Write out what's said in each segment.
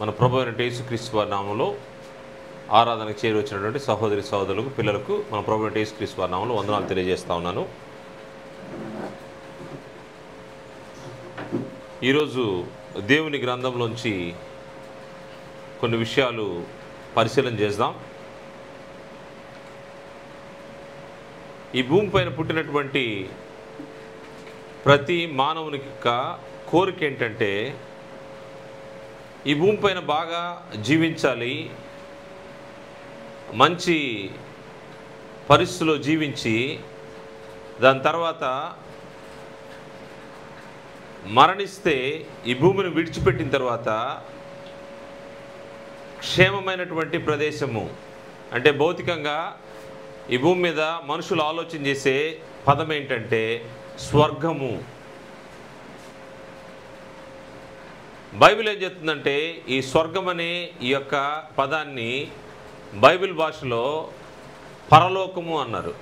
మన ప్రభు అయిన యేసుక్రీస్తు వారి నామములో ఆరాధనకు చేరి వచ్చినటువంటి సహోదరి సహోదరులకు పిల్లలకు మన ప్రభు అయిన యేసుక్రీస్తు వారి నామములో వందనాలు తెలియజేస్తా ఉన్నాను. ఈరోజు దేవుని గ్రంథంలోంచి కొన్ని విషయాలు పరిశీలన చేద్దాం. ఈ భూమిపైన పుట్టినటువంటి ప్రతి మానవుని యొక్క కోరిక ఏంటంటే ఈ భూమిపైన బాగా జీవించాలి, మంచి పరిస్థితిలో జీవించి దాని తర్వాత మరణిస్తే ఈ భూమిని విడిచిపెట్టిన తర్వాత క్షేమమైనటువంటి ప్రదేశము అంటే భౌతికంగా ఈ భూమి మీద మనుషులు ఆలోచన చేసే పదం ఏంటంటే స్వర్గము. బైబిల్ ఏం చెప్తుందంటే ఈ స్వర్గం అనే ఈ యొక్క పదాన్ని బైబిల్ భాషలో పరలోకము అన్నారు.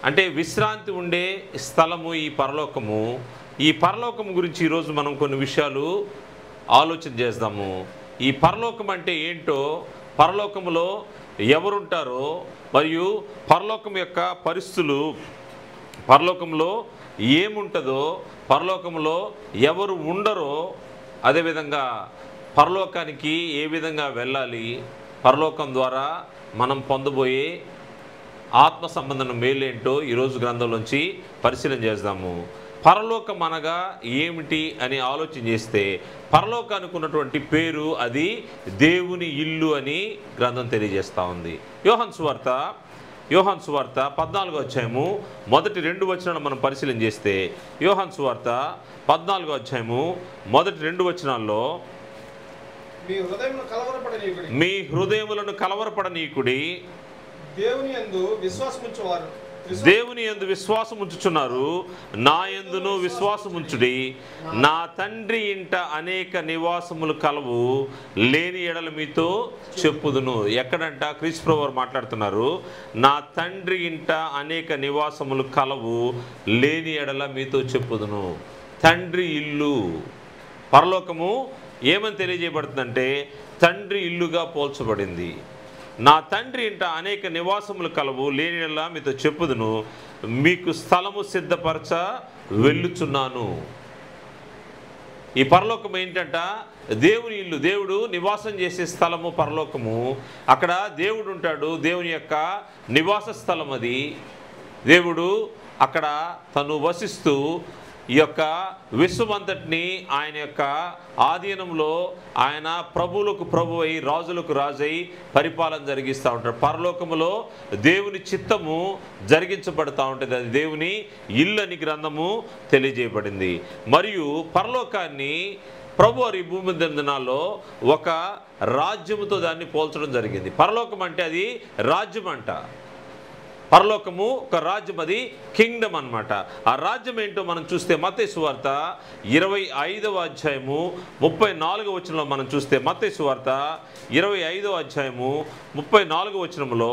అంటే విశ్రాంతి ఉండే స్థలము ఈ పరలోకము. ఈ పరలోకం గురించి ఈరోజు మనం కొన్ని విషయాలు ఆలోచన చేద్దాము. ఈ పరలోకం అంటే ఏంటో, పరలోకములో ఎవరుంటారో మరియు పరలోకం యొక్క పరిస్థితులు, పరలోకంలో ఏముంటుందో, పరలోకంలో ఎవరు ఉండరో, అదేవిధంగా పరలోకానికి ఏ విధంగా వెళ్ళాలి, పరలోకం ద్వారా మనం పొందబోయే ఆత్మ సంబంధం మేలేంటో ఈరోజు గ్రంథంలోంచి పరిశీలన చేద్దాము. పరలోకం అనగా ఏమిటి అని ఆలోచన చేస్తే పరలోకానికి ఉన్నటువంటి పేరు అది దేవుని ఇల్లు అని గ్రంథం తెలియజేస్తూ ఉంది. యోహాను సువార్త 14వ అధ్యాయము మొదటి 2 వచనాలను మనం పరిశీలన చేస్తే యోహాను సువార్త 14వ అధ్యాయము మొదటి 2 వచనాల్లో మీ హృదయములను కలవరపడనీకుడి, దేవుని యందు విశ్వాసముంచుచున్నారు, నా యందును విశ్వాసముంచుడి. నా తండ్రి ఇంట అనేక నివాసములు కలవు, లేని ఎడల మీతో చెప్పుదును. ఎక్కడంట క్రీస్తు ప్రభువు వారు మాట్లాడుతున్నారు. నా తండ్రి ఇంట అనేక నివాసములు కలవు, లేని ఎడల మీతో చెప్పుదును. తండ్రి ఇల్లు, పరలోకము ఏమని తెలియజేయబడుతుందంటే తండ్రి ఇల్లుగా పోల్చబడింది. నా తండ్రి ఇంట అనేక నివాసములు కలవు, లేని ఎడల మీతో చెప్పుదును. మీకు స్థలము సిద్ధపరచ వెళ్ళుచున్నాను. ఈ పరలోకం ఏంటంట దేవుని ఇల్లు, దేవుడు నివాసం చేసే స్థలము పరలోకము. అక్కడ దేవుడు ఉంటాడు, దేవుని యొక్క నివాస స్థలం అది. దేవుడు అక్కడ తను వసిస్తూ ఈ యొక్క విశ్వమంతటిని ఆయన యొక్క ఆధీనంలో ఆయన ప్రభువులకు ప్రభువై రాజులకు రాజై పరిపాలన జరిగిస్తూ ఉంటాడు. పరలోకములో దేవుని చిత్తము జరిగించబడుతూ ఉంటుంది. అది దేవుని ఇల్లు అని గ్రంథము తెలియజేయబడింది. మరియు పరలోకాన్ని ప్రభువారి భూమి దినాల్లో ఒక రాజ్యముతో దాన్ని పోల్చడం జరిగింది. పరలోకం అంటే అది రాజ్యం అంట. పరలోకము ఒక రాజ్యం, అది కింగ్డమ్ అన్నమాట. ఆ రాజ్యం ఏంటో మనం చూస్తే మత్తయి సువార్త 25వ అధ్యాయము 34వ వచనంలో మనం చూస్తే మత్తయి సువార్త 25వ అధ్యాయము 34వ వచనంలో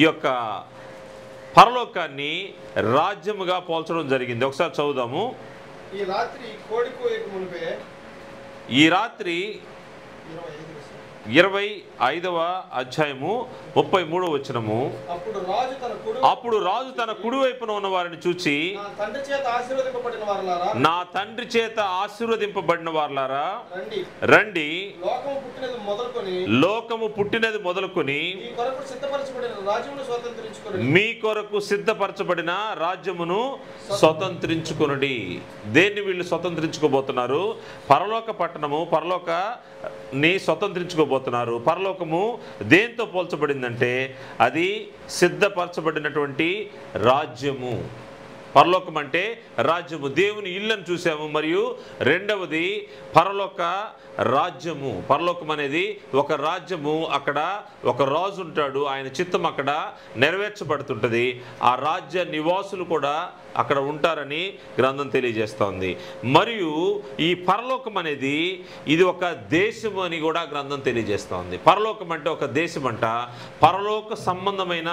ఈ యొక్క పరలోకాన్ని రాజ్యముగా పోల్చడం జరిగింది. ఒకసారి చదువుదాము. ఈ రాత్రి 25వ అధ్యాయము 33వ వచనము. అప్పుడు రాజు తన కుడి వైపున ఉన్న వారిని చూచి, నా తండ్రి చేత ఆశీర్వదింపబడిన వారలారా రండి, లోకము పుట్టినది మొదలుకొని మీ కొరకు సిద్ధపరచబడిన రాజ్యమును స్వతంత్రించుకొనుడి. దేన్ని వీళ్ళు స్వతంత్రించుకోబోతున్నారు? పరలోక పట్టణము, పరలోకాన్ని స్వతంత్రించుకోబోతున్నారు. పరలోకము దేంతో పోల్చబడిందంటే అది సిద్ధపరచబడినటువంటి రాజ్యము. పరలోకం అంటే రాజ్యము, దేవుని ఇల్లును చూసాము. మరియు రెండవది పరలోక రాజ్యము. పరలోకం అనేది ఒక రాజ్యము. అక్కడ ఒక రాజు ఉంటాడు, ఆయన చిత్తం అక్కడ నెరవేర్చబడుతుంటుంది. ఆ రాజ్య నివాసులు కూడా అక్కడ ఉంటారని గ్రంథం తెలియజేస్తోంది. మరియు ఈ పరలోకం అనేది ఇది ఒక దేశము అని కూడా గ్రంథం తెలియజేస్తోంది. పరలోకం అంటే ఒక దేశం అంట. పరలోక సంబంధమైన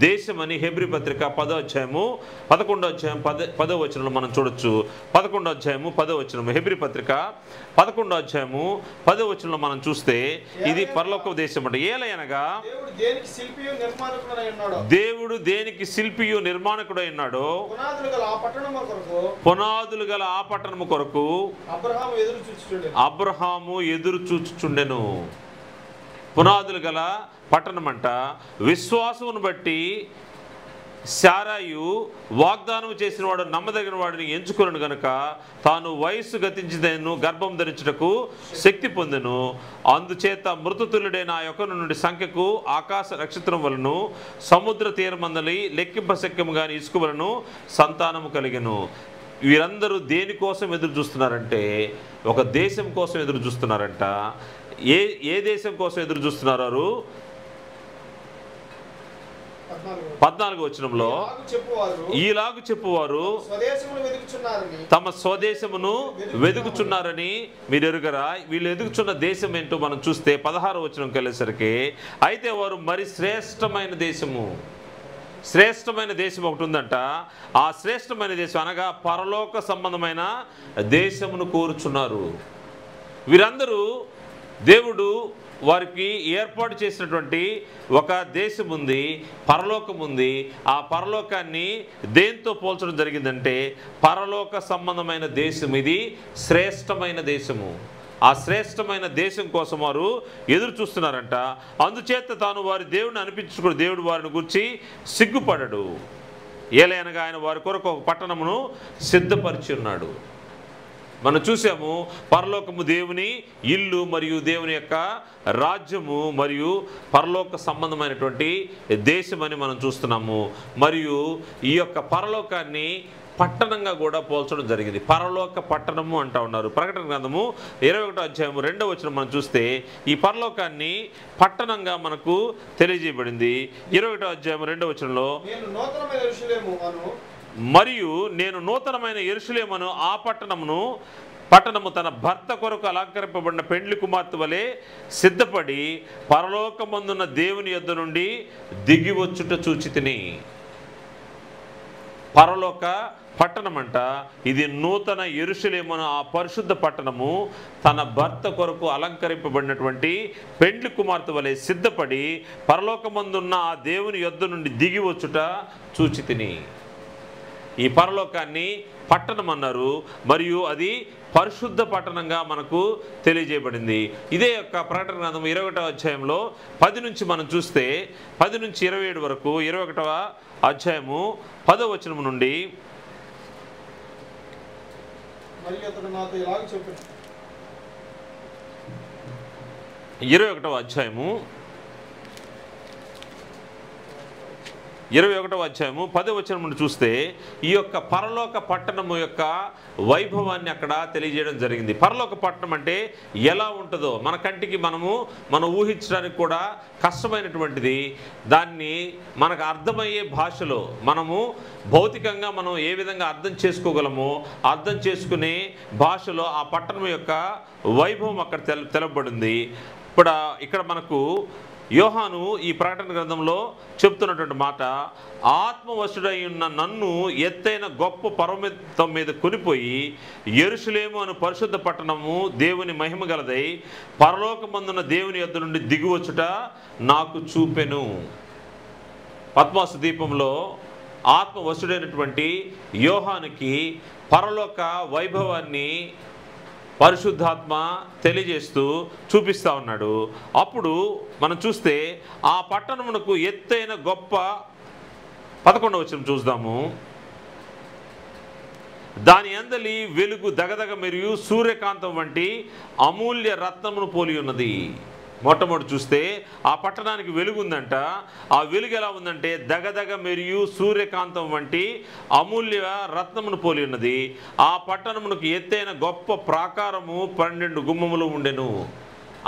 దేశం అని హెబ్రీ పత్రిక 10వ అధ్యాయము 11వ 11వ అధ్యాయం 10వ వచనంలో మనం చూడొచ్చు. 11వ అధ్యాయము 10వ వచనం, హెబ్రీ పత్రిక 11వ అధ్యాయము 10వ వచనంలో మనం చూస్తే ఇది పరలోక దేశం అంటే ఏలయనగా దేవుడు దేనికి శిల్పియు నిర్మాణకుడై ఉన్నాడో పునాదులు గల ఆ పట్టణము కొరకు అబ్రహాము ఎదురు చూచుచుండెను. పునాదులు గల పట్టణం అంట విశ్వాసమును బట్టి శారాయు వాగ్దానం చేసిన వాడు నమ్మదగిన వాడిని ఎంచుకున్నాడు గనుక తాను వయస్సు గతించిదను గర్భం ధరించుటకు శక్తి పొందెను. అందుచేత మృతతుల్యుడైన ఆ యొక్కను నుండి సంఖ్యకు ఆకాశ నక్షత్రం వలను సముద్ర తీరమందలి లెక్కింపశక్యము గాని ఇసుక వలను సంతానము కలిగెను. వీరందరూ దేనికోసం ఎదురు చూస్తున్నారంటే ఒక దేశం కోసం ఎదురు చూస్తున్నారంట. ఏ దేశం కోసం ఎదురు చూస్తున్నారు? 14వ వచనంలో ఈలాగు చెప్పువారు తమ స్వదేశమును వెదుకుచున్నారని మీరు ఎరుగరా. వీళ్ళు ఎదుగుచున్న దేశం ఏంటో మనం చూస్తే 16వ వచనం కలిసరికి అయితే వారు మరి శ్రేష్టమైన దేశం ఒకటి ఉందంట. ఆ శ్రేష్టమైన దేశం అనగా పరలోక సంబంధమైన దేశమును కోరుచున్నారు. వీరందరూ దేవుడు వారికి ఏర్పాటు చేసినటువంటి ఒక దేశం ఉంది, పరలోకం ఉంది. ఆ పరలోకాన్ని దేంతో పోల్చడం జరిగిందంటే పరలోక సంబంధమైన దేశం, ఇది శ్రేష్టమైన దేశము. ఆ శ్రేష్టమైన దేశం కోసం వారు ఎదురు చూస్తున్నారంట. అందుచేత తాను వారి దేవుడిని అనిపించుకుని దేవుడు వారిని గురించి సిగ్గుపడడు. ఏలయనగా ఆయన వారి కొరకు ఒక పట్టణమును సిద్ధపరిచి ఉన్నాడు. మనం చూసాము పరలోకము దేవుని ఇల్లు మరియు దేవుని యొక్క రాజ్యము మరియు పరలోక సంబంధమైనటువంటి దేశం అని మనం చూస్తున్నాము. మరియు ఈ యొక్క పరలోకాన్ని పట్టణంగా కూడా పోల్చడం జరిగింది. పరలోక పట్టణము అంటూ ఉన్నారు. ప్రకటన గ్రంథము 21వ అధ్యాయము 2వ వచనం మనం చూస్తే ఈ పరలోకాన్ని పట్టణంగా మనకు తెలియజేయబడింది. 21వ అధ్యాయం 2వ వచనంలో మరియు నేను నూతనమైన యెరూషలేమును ఆ పట్టణము తన భర్త కొరకు అలంకరింపబడిన పెండ్లి కుమార్తె వలె సిద్ధపడి పరలోకమందున్న దేవుని యొద్ద నుండి దిగి వచ్చుట చూచితిని. పరలోక పట్టణం అంట. ఇది నూతన యెరూషలేమును ఆ పరిశుద్ధ పట్టణము తన భర్త కొరకు అలంకరింపబడినటువంటి పెండ్లి కుమార్తె వలె సిద్ధపడి పరలోకమందున్న ఆ దేవుని యొద్ద నుండి దిగి వచ్చుట చూచితిని. ఈ పరలోకాన్ని పట్టణం అన్నారు మరియు అది పరిశుద్ధ పట్టణంగా మనకు తెలియజేయబడింది. ఇదే యొక్క ప్రకటన గ్రంథం 21వ అధ్యాయంలో 10 నుంచి మనం చూస్తే 10 నుంచి 27 వరకు 21వ అధ్యాయము 10వ వచనం నుండి 21వ అధ్యాయము 21వ అధ్యాయము 10వ వచనం నుండి చూస్తే ఈ యొక్క పరలోక పట్టణము యొక్క వైభవాన్ని అక్కడ తెలియజేయడం జరిగింది. పరలోక పట్టణం అంటే ఎలా ఉంటుందో మన కంటికి మనం ఊహించడానికి కూడా కష్టమైనటువంటిది. దాన్ని మనకు అర్థమయ్యే భాషలో మనము భౌతికంగా మనం ఏ విధంగా అర్థం చేసుకోగలమో అర్థం చేసుకునే భాషలో ఆ పట్టణం యొక్క వైభవం అక్కడ తెలపబడింది. ఇక్కడ మనకు యోహాను ఈ ప్రకటన గ్రంథంలో చెప్తున్నటువంటి మాట, ఆత్మవశుడై ఉన్న నన్ను ఎత్తైన గొప్ప పర్వతం మీద కొనిపోయి యెరూషలేము అను పరిశుద్ధ పట్టణము దేవుని మహిమ గలదై పరలోకమందున్న దేవుని యొద్ద నుండి దిగువచ్చుట నాకు చూపెను. పద్మాసు దీపంలో ఆత్మవశుడైనటువంటి యోహానుకి పరలోక వైభవాన్ని పరిశుద్ధాత్మ తెలియజేస్తూ చూపిస్తూ ఉన్నాడు. అప్పుడు మనం చూస్తే ఆ పట్టణమునకు ఎత్తైన గొప్ప 11వ వచనం చూద్దాము. దాని అందలి వెలుగు దగదగ మరియు సూర్యకాంతం వంటి అమూల్య రత్నమును పోలి ఉన్నది. మొట్టమొదటి చూస్తే ఆ పట్టణానికి వెలుగు ఉందంట. ఆ వెలుగు ఎలా ఉందంటే దగదగ మరియు సూర్యకాంతం వంటి అమూల్య రత్నమును పోలి ఉన్నది. ఆ పట్టణమునకు ఎత్తైన గొప్ప ప్రాకారము 12 గుమ్మములు ఉండెను.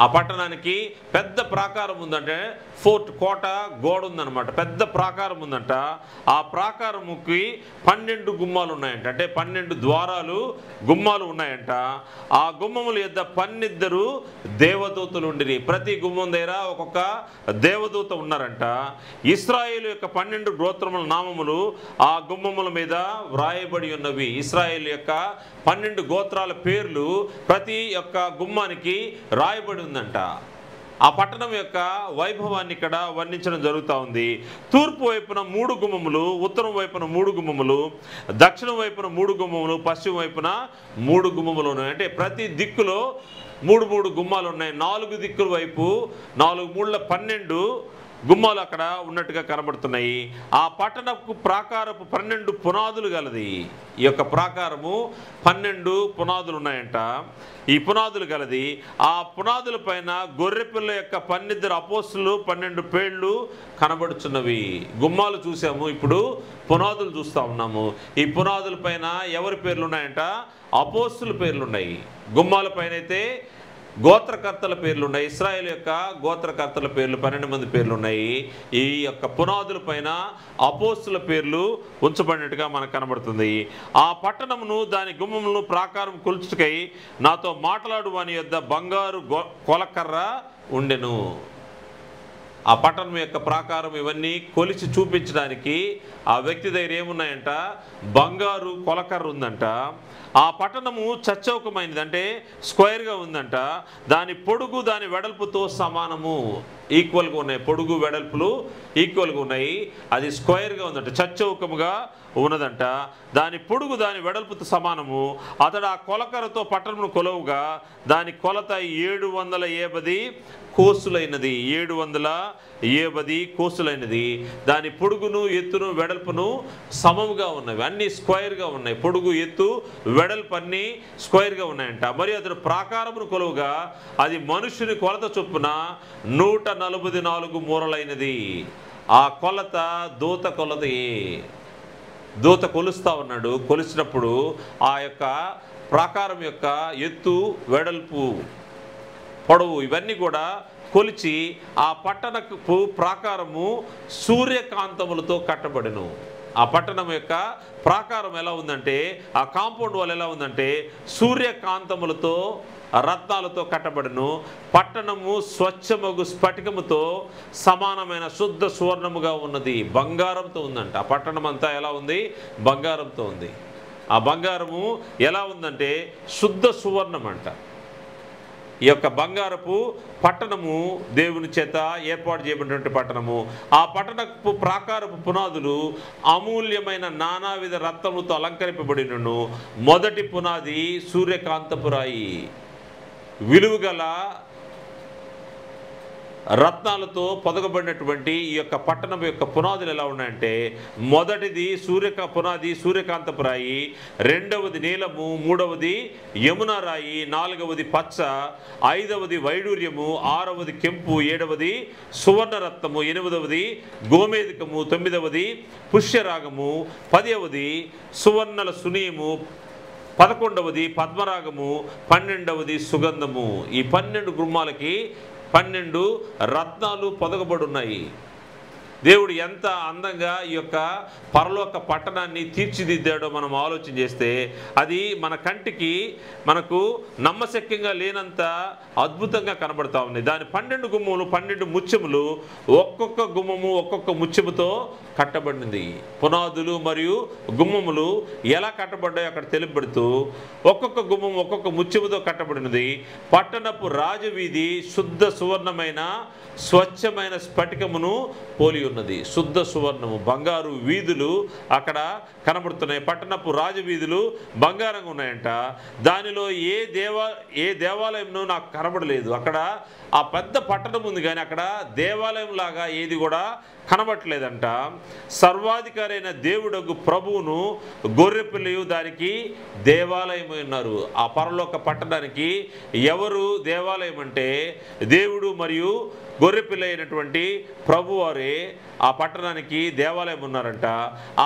ఆ పట్టణానికి పెద్ద ప్రాకారం ఉందంటే ఫోర్ట్, కోట గోడ ఉందన్నమాట, పెద్ద ప్రాకారం ఉందంట. ఆ ప్రాకారముకి 12 గుమ్మాలు ఉన్నాయంట, అంటే 12 ద్వారాలు గుమ్మాలు ఉన్నాయంట. ఆ గుమ్మముల యొద్ద 12 దేవదూతలు ఉండిరి. ప్రతి గుమ్మం దగ్గర ఒక్కొక్క దేవదూత ఉన్నారంట. ఇశ్రాయేలు యొక్క 12 గోత్రముల నామములు ఆ గుమ్మముల మీద వ్రాయబడి ఉన్నవి. ఇశ్రాయేలు యొక్క 12 గోత్రాల పేర్లు ప్రతి యొక్క గుమ్మానికి రాయబడి ఉందంట. ఆ పట్టణం యొక్క వైభవాన్ని ఇక్కడ వర్ణించడం జరుగుతూ ఉంది. తూర్పు వైపున 3 గుమ్మములు, ఉత్తరం వైపున 3 గుమ్మములు, దక్షిణం వైపున 3 గుమ్మములు, పశ్చిమ వైపున 3 గుమ్మములు ఉన్నాయి. అంటే ప్రతి దిక్కులో 3 గుమ్మాలు ఉన్నాయి. 4 దిక్కుల వైపు 4 మూళ్ళ 12 గుమ్మాలు అక్కడ ఉన్నట్టుగా కనబడుతున్నాయి. ఆ పట్టణపు ప్రాకారపు 12 పునాదులు గలది. ఈ యొక్క ప్రాకారము 12 పునాదులు ఉన్నాయంట. ఈ పునాదులు గలది. ఆ పునాదుల పైన గొర్రెపిల్ల యొక్క 12 అపోస్తులు 12 పేర్లు కనబడుచున్నవి. గుమ్మాలు చూసాము, ఇప్పుడు పునాదులు చూస్తూ ఉన్నాము. ఈ పునాదుల పైన ఎవరి పేర్లు ఉన్నాయంట? అపోస్తుల పేర్లు ఉన్నాయి. గుమ్మాల పైన అయితే గోత్రకర్తల పేర్లు ఉన్నాయి. ఇశ్రాయేలు యొక్క గోత్రకర్తల పేర్లు 12 మంది పేర్లు ఉన్నాయి. ఈ యొక్క పునాదుల పైన అపోస్తుల పేర్లు ఉంచబడినట్టుగా మనకు కనబడుతుంది. ఆ పట్టణమును దాని గుమ్మమును ప్రాకారం కొలుచుటకై నాతో మాట్లాడు వాని యొద్ద బంగారు కొలకర్ర ఉండెను. ఆ పట్టణం యొక్క ప్రాకారం ఇవన్నీ కొలిచి చూపించడానికి ఆ వ్యక్తి దగ్గర ఏమున్నాయంట? బంగారు కొలకర్ర ఉందంట. ఆ పట్టణము చచ్చౌకమైనది, అంటే స్క్వేర్గా ఉందంట. దాని పొడుగు దాని వెడల్పుతో సమానము, ఈక్వల్గా ఉన్నాయి. పొడుగు వెడల్పులు ఈక్వల్గా ఉన్నాయి. అది స్క్వేర్గా ఉందంట, చచ్చౌకముగా ఉన్నదంట. దాని పొడుగు దాని వెడల్పుతో సమానము. అతడు ఆ కొలకరతో పట్టణమును కొలవుగా దాని కొలత 780 కోసులైనది. 780 కోసులైనది. దాని పొడుగును ఎత్తును వెడల్పును సమముగా ఉన్నవి. అన్నీ స్క్వేర్గా ఉన్నాయి. పొడుగు, ఎత్తు, వెడల్పు అన్నీ స్క్వేర్గా ఉన్నాయంట. మరియు అతడు ప్రాకారమును కొలువుగా అది మనుషుని కొలత చొప్పున 144 మూరలైనది. ఆ కొలత దూత కొలతయే. దూత కొలుస్తూ ఉన్నాడు. కొలిచినప్పుడు ఆ యొక్క ప్రాకారం యొక్క ఎత్తు, వెడల్పు, పొడవు ఇవన్నీ కూడా కొలిచి ఆ పట్టణపు ప్రాకారము సూర్యకాంతములతో కట్టబడెను. ఆ పట్టణం యొక్క ప్రాకారం ఎలా ఉందంటే, ఆ కాంపౌండ్ వాల్ ఎలా ఉందంటే సూర్యకాంతములతో రత్నాలతో కట్టబడను. పట్టణము స్వచ్ఛమగు స్ఫటికముతో సమానమైన శుద్ధ సువర్ణముగా ఉన్నది. బంగారంతో ఉందంట. ఆ పట్టణం అంతా ఎలా ఉంది? బంగారంతో ఉంది. ఆ బంగారము ఎలా ఉందంటే శుద్ధ సువర్ణం అంట. ఈ యొక్క బంగారపు పట్టణము దేవుని చేత ఏర్పాటు చేయబడినటువంటి పట్టణము. ఆ పట్టణపు ప్రాకారపు పునాదులు అమూల్యమైన నానావిధ రత్నములతో అలంకరింపబడినను. మొదటి పునాది సూర్యకాంతపు రాయి. విలువగల రత్నాలతో పొదగబడినటువంటి ఈ యొక్క పట్టణం యొక్క పునాదులు ఎలా ఉన్నాయంటే, మొదటిది పునాది సూర్యకాంతపు రాయి, రెండవది నీలము, మూడవది యమున రాయి, నాలుగవది పచ్చ, ఐదవది వైడూర్యము, ఆరవది కెంపు, ఏడవది సువర్ణరత్నము, ఎనిమిదవది గోమేధికము, తొమ్మిదవది పుష్యరాగము, 10వది సువర్ణల సునీయము, 11వది పద్మరాగము, 12వది సుగంధము. ఈ 12 గుమ్మాలకి 12 రత్నాలు పొదగబడి ఉన్నాయి. దేవుడు ఎంత అందంగా ఈ యొక్క పరలోక పట్టణాన్ని తీర్చిదిద్దాడో మనం ఆలోచన చేస్తే అది మన కంటికి మనకు నమ్మశక్యంగా లేనంత అద్భుతంగా కనబడతా ఉంది. దాని 12 గుమ్మములు 12 ముత్యములు, ఒక్కొక్క గుమ్మము ఒక్కొక్క ముత్యముతో కట్టబడింది. పునాదులు మరియు గుమ్మములు ఎలా కట్టబడ్డాయో అక్కడ తెలుపబడుతూ ఒక్కొక్క గుమ్మం ఒక్కొక్క ముత్యముతో కట్టబడినది. పట్టణపు రాజవీధి శుద్ధ సువర్ణమైన స్వచ్ఛమైన స్ఫటికమును పోలి ఉన్నది. శుద్ధ సువర్ణము, బంగారు వీధులు అక్కడ కనబడుతున్నాయి. పట్టణపు రాజవీధులు బంగారంగా ఉన్నాయంట. దానిలో ఏ దేవాలయంను నాకు కనబడలేదు. అక్కడ ఆ పెద్ద పట్టణం ఉంది కానీ అక్కడ దేవాలయం లాగా ఏది కూడా కనబడలేదంట. సర్వాధికారైన దేవుడగు ప్రభువును గొర్రెపిల్లయు దానికి దేవాలయం ఉన్నారు. ఆ పరలోక పట్టణానికి ఎవరు దేవాలయం అంటే దేవుడు మరియు గొర్రెపిల్ల అయినటువంటి ప్రభువారే ఆ పట్టణానికి దేవాలయం ఉన్నారంట.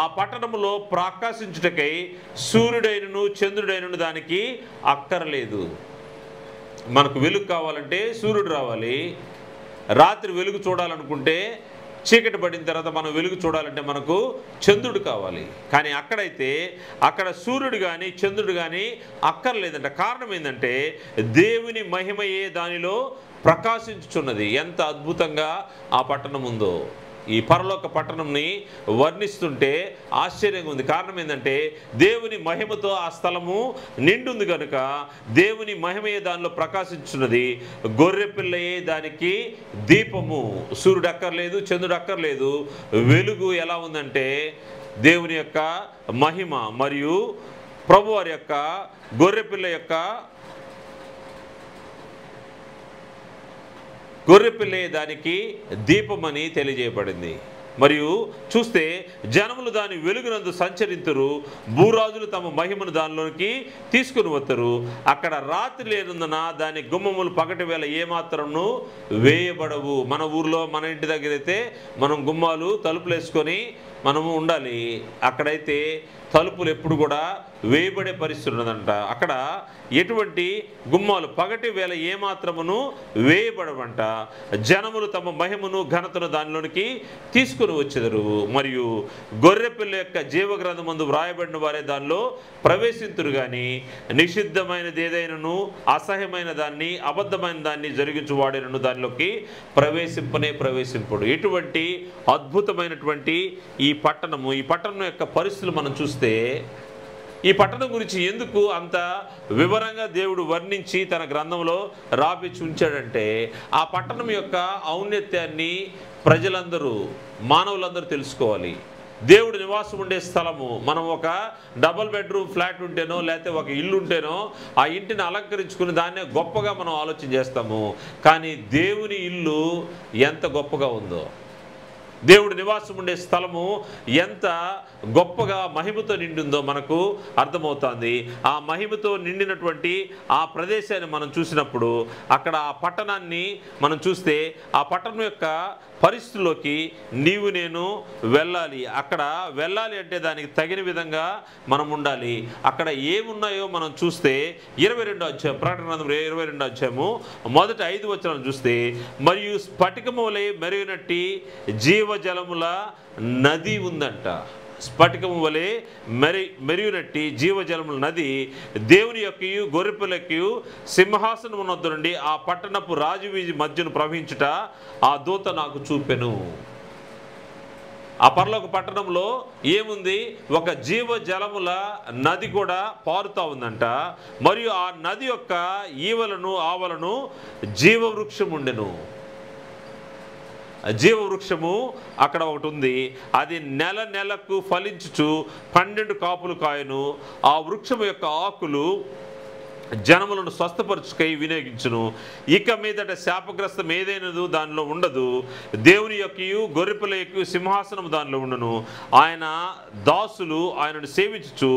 ఆ పట్టణంలో ప్రకాశించుటకై సూర్యుడైనను చంద్రుడైనను దానికి అక్కరలేదు. మనకు వెలుగు కావాలంటే సూర్యుడు రావాలి. రాత్రి వెలుగు చూడాలనుకుంటే, చీకటి పడిన తర్వాత మనం వెలుగు చూడాలంటే మనకు చంద్రుడు కావాలి. కానీ అక్కడైతే అక్కడ సూర్యుడు కానీ చంద్రుడు కానీ అక్కర్లేదంట. కారణం ఏంటంటే దేవుని మహిమయే దానిలో ప్రకాశించుచున్నది. ఎంత అద్భుతంగా ఆ పట్టణం ఉందో! ఈ పరలోక పట్టణంని వర్ణిస్తుంటే ఆశ్చర్యంగా ఉంది. కారణం ఏంటంటే దేవుని మహిమతో ఆ స్థలము నిండుంది కనుక దేవుని మహిమయే దానిలో ప్రకాశించున్నది. గొర్రె పిల్లయే దానికి దీపము. సూర్యుడు అక్కర్లేదు, చంద్రుడు అక్కర్లేదు. వెలుగు ఎలా ఉందంటే దేవుని యొక్క మహిమ మరియు ప్రభువారి యొక్క గొర్రెపిల్ల యొక్క గొర్రెపిల్లే దానికి దీపమని తెలియజేయబడింది. మరియు చూస్తే జనములు దాని వెలుగునందు సంచరింతురు, భూరాజులు తమ మహిమను దానిలోనికి తీసుకుని వస్తారు. అక్కడ రాత్రి లేనందున దాని గుమ్మములు పగటి వేళ ఏమాత్రము వేయబడవు. మన ఊర్లో మన ఇంటి దగ్గర అయితే మనం గుమ్మాలు తలుపులు వేసుకొని మనము ఉండాలి. అక్కడైతే తలుపులు ఎప్పుడు కూడా వేయబడే పరిస్థితి ఉన్నదంట. అక్కడ ఎటువంటి గుమ్మాలు పగటి వేళ ఏమాత్రమును వేయబడవంట. జనములు తమ మహిమను ఘనతను దానిలోనికి తీసుకుని వచ్చెదరు. మరియు గొర్రెపిల్ల యొక్క జీవగ్రంథమందు వ్రాయబడిన వారే దానిలో ప్రవేశింతురు. కానీ నిషిద్ధమైనది ఏదైనను అసహ్యమైన దాన్ని అబద్ధమైన దాన్ని జరిగించు వాడేనను దానిలోకి ప్రవేశింపుడు. ఇటువంటి అద్భుతమైనటువంటి ఈ పట్టణం యొక్క పరిస్థితులు మనం చూస్తే ఈ పట్టణం గురించి ఎందుకు అంత వివరంగా దేవుడు వర్ణించి తన గ్రంథంలో రాపించి ఉంచాడంటే ఆ పట్టణం యొక్క ఔన్నత్యాన్ని ప్రజలందరూ మానవులందరూ తెలుసుకోవాలి. దేవుడు నివాసం ఉండే స్థలము. మనం ఒక డబుల్ బెడ్రూమ్ ఫ్లాట్ ఉంటేనో లేకపోతే ఒక ఇల్లు ఉంటేనో ఆ ఇంటిని అలంకరించుకుని దాన్నే గొప్పగా మనం ఆలోచన చేస్తాము. కానీ దేవుని ఇల్లు ఎంత గొప్పగా ఉందో, దేవుడు నివాసం ఉండే స్థలము ఎంత గొప్పగా మహిమతో నిండిందో మనకు అర్థమవుతుంది. ఆ మహిమతో నిండినటువంటి ఆ ప్రదేశాన్ని మనం చూసినప్పుడు అక్కడ ఆ పట్టణాన్ని మనం చూస్తే ఆ పట్టణం యొక్క పరిస్థితుల్లోకి నీవు నేను వెళ్ళాలి. అక్కడ వెళ్ళాలి అంటే దానికి తగిన విధంగా మనం ఉండాలి. అక్కడ ఏమున్నాయో మనం చూస్తే 22వ అధ్యాయం ప్రకటన గ్రంథం 22వ అధ్యాయము మొదటి 5 వచనాలను చూస్తే, మరియు స్ఫటికము వలె మెరుగునట్టి జీవజలముల నది ఉందంట. స్ఫటికము వలె మెరుగునట్టి జీవజలముల నది దేవుని యొక్కయు గొర్రెపిల్లయు సింహాసనం వద్ద నుండి ఆ పట్టణపు రాజవీధి మధ్యను ప్రవహించుట ఆ దూత నాకు చూపెను. ఆ పరలోక పట్టణంలో ఏముంది? ఒక జీవజలముల నది కూడా పారుతా ఉందంట. మరియు ఆ నది యొక్క ఈవలను ఆవలను జీవవృక్షం ఉండెను. జీవవృక్షము అక్కడ ఒకటి ఉంది. అది నెలకు ఫలించుచు 12 కాపులు కాయను. ఆ వృక్షము యొక్క ఆకులు జనములను స్వస్థపరచుకై వినియోగించును. ఇక మీదట శాపగ్రస్తం ఏదైనదు దానిలో ఉండదు. దేవుని యొక్కయు గొర్రెపిల్ల యొక్క సింహాసనం దానిలో ఉండును. ఆయన దాసులు ఆయనను సేవించుచు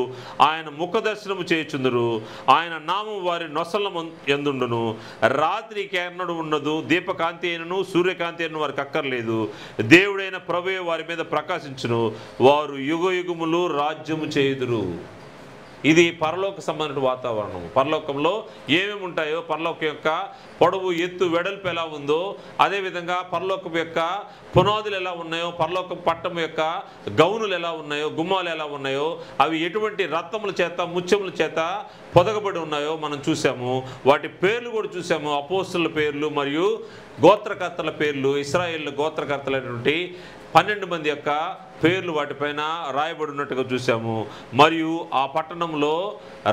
ఆయన ముఖదర్శనము చేయుచుందురు. ఆయన నామం వారి నొసల యందుండును. రాత్రికి ఎన్నడూ ఉండదు. దీపకాంతి అయినను సూర్యకాంతి అయినను వారికి అక్కర్లేదు. దేవుడైన ప్రభువే వారి మీద ప్రకాశించును. వారు యుగయుగములు రాజ్యము చేయుదురు. ఇది పరలోక సంబంధించిన వాతావరణం. పరలోకంలో ఏమేమి ఉంటాయో, పరలోకం యొక్క పొడవు ఎత్తు వెడల్పు ఎలా ఉందో, అదేవిధంగా పరలోకం యొక్క పునాదులు ఎలా ఉన్నాయో, పరలోకం పట్టణం యొక్క గౌనులు ఎలా ఉన్నాయో, గుమ్మాలు ఎలా ఉన్నాయో, అవి ఎటువంటి రత్నముల చేత ముత్యముల చేత పొదగబడి ఉన్నాయో మనం చూసాము. వాటి పేర్లు కూడా చూసాము. అపోస్తలుల పేర్లు మరియు గోత్రకర్తల పేర్లు, ఇశ్రాయేలు గోత్రకర్తలైనటువంటి 12 మంది యొక్క పేర్లు వాటిపైన రాయబడి ఉన్నట్టుగా చూసాము. మరియు ఆ పట్టణంలో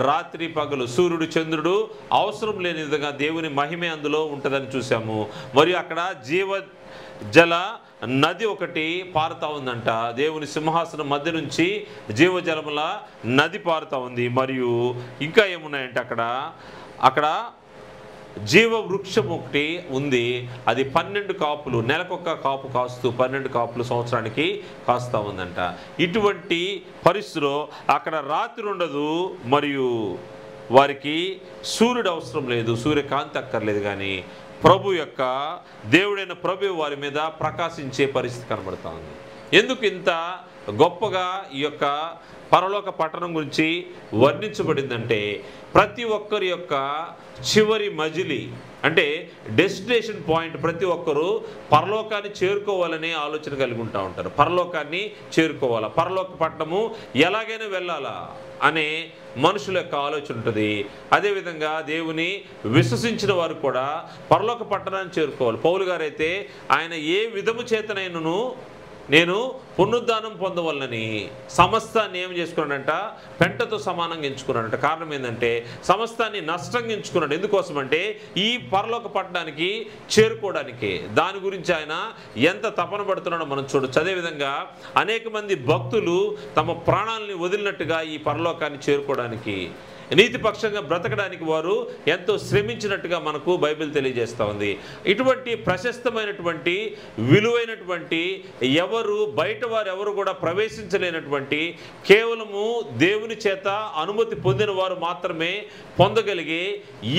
రాత్రి పగలు సూర్యుడు చంద్రుడు అవసరం లేని విధంగా దేవుని మహిమే అందులో ఉంటుందని చూసాము. మరియు అక్కడ జీవజల నది ఒకటి పారుతా ఉందంట. దేవుని సింహాసనం మధ్య నుంచి జీవజలముల నది పారుతా ఉంది. మరియు ఇంకా ఏమున్నాయంటే అక్కడ జీవవృక్షం ఒకటి ఉంది. అది 12 కాపులు, నెలకొక్క కాపు కాస్తూ 12 కాపులు సంవత్సరానికి కాస్తూ ఉందంట. ఇటువంటి పరిస్థితిలో అక్కడ రాత్రి ఉండదు. మరియు వారికి సూర్యుడు అవసరం లేదు, సూర్యకాంతి అక్కర్లేదు. కానీ ప్రభు యొక్క దేవుడైన ప్రభు వారి మీద ప్రకాశించే పరిస్థితి కనబడుతూ ఉంది. ఎందుకు ఇంత గొప్పగా ఈ యొక్క పరలోక పట్టణం గురించి వర్ణించబడిందంటే ప్రతి ఒక్కరి యొక్క చివరి మజిలీ అంటే డెస్టినేషన్ పాయింట్ ప్రతి ఒక్కరూ పరలోకాన్ని చేరుకోవాలనే ఆలోచన కలిగి ఉంటారు. పరలోకాన్ని చేరుకోవాలా, పరలోక పట్టణము ఎలాగైనా వెళ్ళాలా అనే మనుషుల యొక్క ఆలోచన ఉంటుంది. అదేవిధంగా దేవుని విశ్వసించిన వారు కూడా పరలోక పట్టణాన్ని చేరుకోవాలి. పౌలు గారైతే ఆయన ఏ విధము చేతనైనను నేను పునరుద్ధానం పొందవలనని సమస్తాన్ని ఏం చేసుకున్నాడంట, పెంటతో సమానంగా ఎంచుకున్నాడంట. కారణం ఏంటంటే సమస్తాన్ని నష్టంగా ఎంచుకున్నాడు. ఎందుకోసమంటే ఈ పరలోక పట్టణానికి చేరుకోవడానికి. దాని గురించి ఆయన ఎంత తపన పడుతున్నాడో మనం చూడొచ్చు. అదేవిధంగా అనేక మంది భక్తులు తమ ప్రాణాలని వదిలినట్టుగా ఈ పరలోకాన్ని చేరుకోవడానికి, నీతిపక్షంగా బ్రతకడానికి వారు ఎంతో శ్రమించినట్టుగా మనకు బైబిల్ తెలియజేస్తూ ఉంది. ఇటువంటి ప్రశస్తమైనటువంటి విలువైనటువంటి బయట వారు ఎవరు కూడా ప్రవేశించలేనటువంటి కేవలము దేవుని చేత అనుమతి పొందిన వారు మాత్రమే పొందగలిగే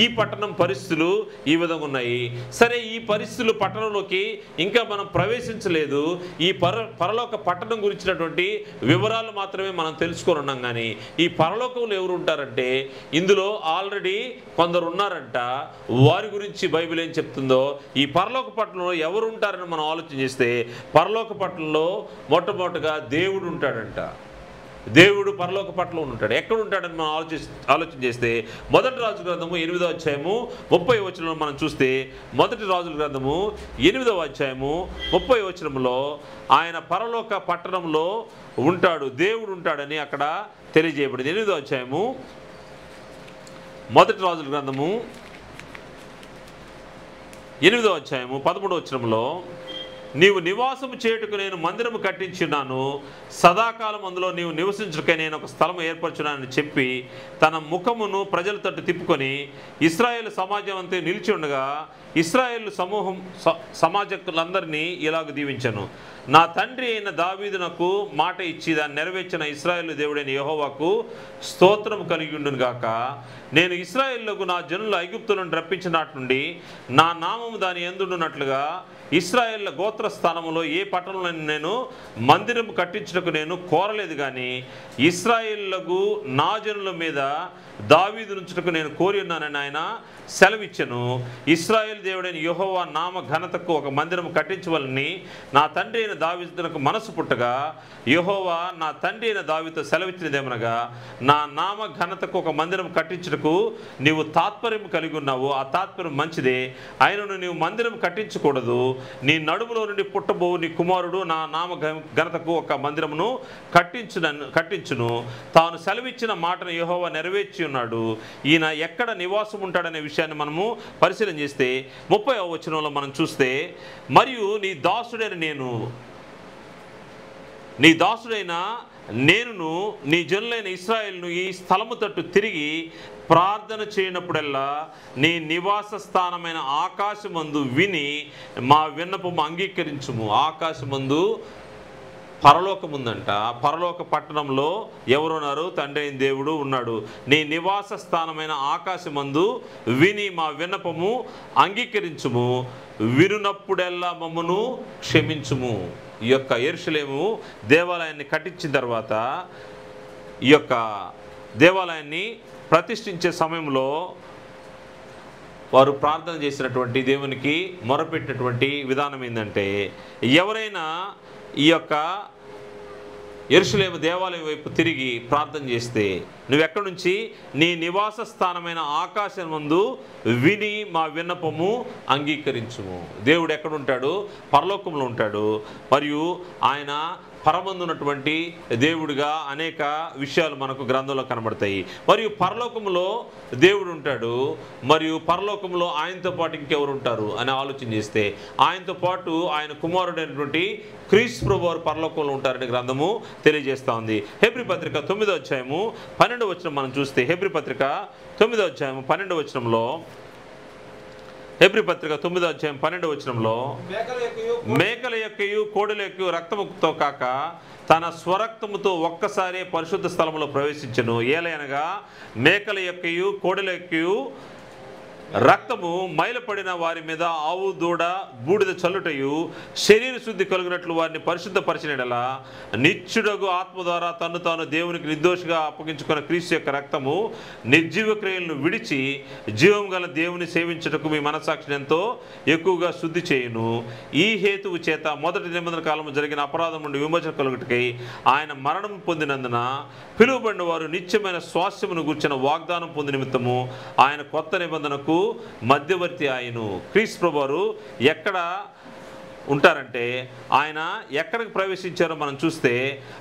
ఈ పట్టణం పరిస్థితులు ఈ విధంగా ఉన్నాయి. సరే, ఈ పరిస్థితులు పట్టణంలోకి ఇంకా మనం ప్రవేశించలేదు. ఈ పరలోక పట్టణం గురించినటువంటి వివరాలు మాత్రమే మనం తెలుసుకొని ఉన్నాం. కానీ ఈ పరలోకంలో ఎవరు ఉంటారంటే ఇందులో ఆల్రెడీ కొందరు ఉన్నారంట. వారి గురించి బైబిల్ ఏం చెప్తుందో, ఈ పరలోక పట్టణంలో ఎవరు ఉంటారని మనం ఆలోచన చేస్తే పరలోక పట్టణంలో మొట్టమొదటిగా దేవుడు ఉంటాడంట. దేవుడు పరలోక పట్టణంలో ఉంటాడు. ఎక్కడ ఉంటాడని మనం ఆలోచన చేస్తే మొదటి రాజుల గ్రంథము 8వ అధ్యాయము 30వ వచనంలో మనం చూస్తే, మొదటి రాజుల గ్రంథము 8వ అధ్యాయము 30వ వచనంలో ఆయన పరలోక పట్టణంలో ఉంటాడు, దేవుడు ఉంటాడని అక్కడ తెలియజేయబడింది. 8వ అధ్యాయము మొదటి రాజుల గ్రంథము 8వ అధ్యాయము 13వ వచనంలో, నీవు నివాసము చేయుటకు నేను మందిరము కట్టించున్నాను, సదాకాలం అందులో నీవు నివసించుటకై నేను ఒక స్థలం ఏర్పరచున్నానని చెప్పి తన ముఖమును ప్రజల తట్టు తిప్పుకొని ఇశ్రాయేలు సమాజం అంతా నిలిచి ఉండగా ఇశ్రాయేలు సమాజకులందరినీ ఇలాగ దీవించను. నా తండ్రి అయిన దావీదునకు మాట ఇచ్చి దాన్ని నెరవేర్చిన ఇశ్రాయేలు దేవుడైన యెహోవాకు స్తోత్రం కలిగి ఉండును గాక. నేను ఇశ్రాయేలుకు నా జనుల ఐగుప్తులను రప్పించినట్టు నుండి నా నామము దాని యందుండునట్లుగా ఇశ్రాయేళ్ల గోత్ర స్థానంలో ఏ పట్టణంలో నేను మందిరం కట్టించుటకు నేను కోరలేదు. కానీ ఇశ్రాయేలుకు నా జనుల మీద దావీదు నుంచుటకు నేను కోరి ఉన్నానని ఆయన సెలవిచ్చెను. ఇశ్రాయేల్ దేవుడైన యెహోవా నామ ఘనతకు ఒక మందిరం కట్టించవలని నా తండ్రి అయిన దావీదునకు మనసు పుట్టగా యెహోవా నా తండ్రి అయిన దావీదుతో సెలవిచ్చినదేమనగా, నా నామ ఘనతకు ఒక మందిరం కట్టించుటకు నీవు తాత్పర్యం కలిగి ఉన్నావు. ఆ తాత్పర్యం మంచిదే, ఆయనను నీవు మందిరం కట్టించకూడదు. నీ నడుములో నుండి పుట్టబో నీ కుమారుడు నా నామ ఘనతకు ఒక మందిరమును కట్టించును. తాను సెలవిచ్చిన మాటను యెహోవా నెరవేర్చి ఉన్నాడు. ఈయన ఎక్కడ నివాసం ఉంటాడనే విషయాన్ని మనము పరిశీలన చేస్తే 30వ వచనంలో మనం చూస్తే, మరియు నీ దాసుడైన నేనును నీ జనులైన ఇశ్రాయేలును ఈ స్థలము తట్టు తిరిగి ప్రార్థన చేయనప్పుడల్లా నీ నివాస స్థానమైన ఆకాశమందు విని మా విన్నపము అంగీకరించుము. ఆకాశమందు పరలోకం ఉందంట. పరలోక పట్టణంలో ఎవరున్నారు? తండ్రి అయిన దేవుడు ఉన్నాడు. నీ నివాస స్థానమైన ఆకాశమందు విని మా విన్నపము అంగీకరించుము, వినునప్పుడెల్లా మమ్మను క్షమించుము. ఈ యొక్క యెరూషలేము దేవాలయాన్ని కట్టించిన తర్వాత ఈ యొక్క దేవాలయాన్ని ప్రతిష్ఠించే సమయంలో వారు ప్రార్థన చేసినటువంటి దేవునికి మొరపెట్టినటువంటి విధానం ఏంటంటే, ఎవరైనా ఈ యొక్క యెరూషలేము దేవాలయం వైపు తిరిగి ప్రార్థన చేస్తే నువ్వెక్కడి నుంచి నీ నివాస స్థానమైన ఆకాశం ముందు విని మా విన్నపము అంగీకరించుము. దేవుడు ఎక్కడుంటాడు? పరలోకంలో ఉంటాడు. మరియు ఆయన పరమందున్నటువంటి దేవుడిగా అనేక విషయాలు మనకు గ్రంథంలో కనబడతాయి. మరియు పరలోకంలో దేవుడు ఉంటాడు, మరియు పరలోకంలో ఆయనతో పాటు ఇంకెవరు ఉంటారు అని ఆలోచన చేస్తే ఆయనతో పాటు ఆయన కుమారుడైనటువంటి క్రీస్తు ప్రభువు వారు పరలోకంలో ఉంటారని గ్రంథము తెలియజేస్తూ ఉంది. హెబ్రీ పత్రిక 9వ అధ్యాయము 12వ వచనం మనం చూస్తే, హెబ్రీ పత్రిక 9వ అధ్యాయము 12వ వచనంలో, హెబ్రీ పత్రిక 9వ అధ్యాయం 12వ వచనంలో, మేకల యొక్కయు కోడెల యొక్కయు రక్తముతో కాక తన స్వరక్తముతో ఒక్కసారి పరిశుద్ధ స్థలములో ప్రవేశించెను. ఏలయనగా మేకల యొక్కయు కోడెల యొక్కయు రక్తము మైలపడిన వారి మీద ఆవు దూడ బూడిద చల్లుటయు శరీర శుద్ధి కలుగునట్లు వారిని పరిశుద్ధపరిచినలా నిత్యుడగు ఆత్మ ద్వారా తను తాను దేవునికి నిర్దోషిగా అప్పగించుకున్న క్రీస్తు యొక్క రక్తము నిర్జీవ క్రియలను విడిచి జీవం గల దేవుని సేవించుటకు మీ మనసాక్షిని ఎంతో ఎక్కువగా శుద్ధి చేయును. ఈ హేతువు చేత మొదటి నిబంధన కాలంలో జరిగిన అపరాధం నుండి విమోచన కలుగుటకై ఆయన మరణం పొందినందున పిలువబడిన వారు నిత్యమైన స్వాస్థ్యమును గుర్చిన వాగ్దానం పొంది నిమిత్తము ఆయన కొత్త నిబంధనకు మధ్యవర్తి ఆయను. క్రీస్తు ప్రభువారు ఎక్కడ ఉంటారంటే ఆయన ఎక్కడికి ప్రవేశించారో మనం చూస్తే,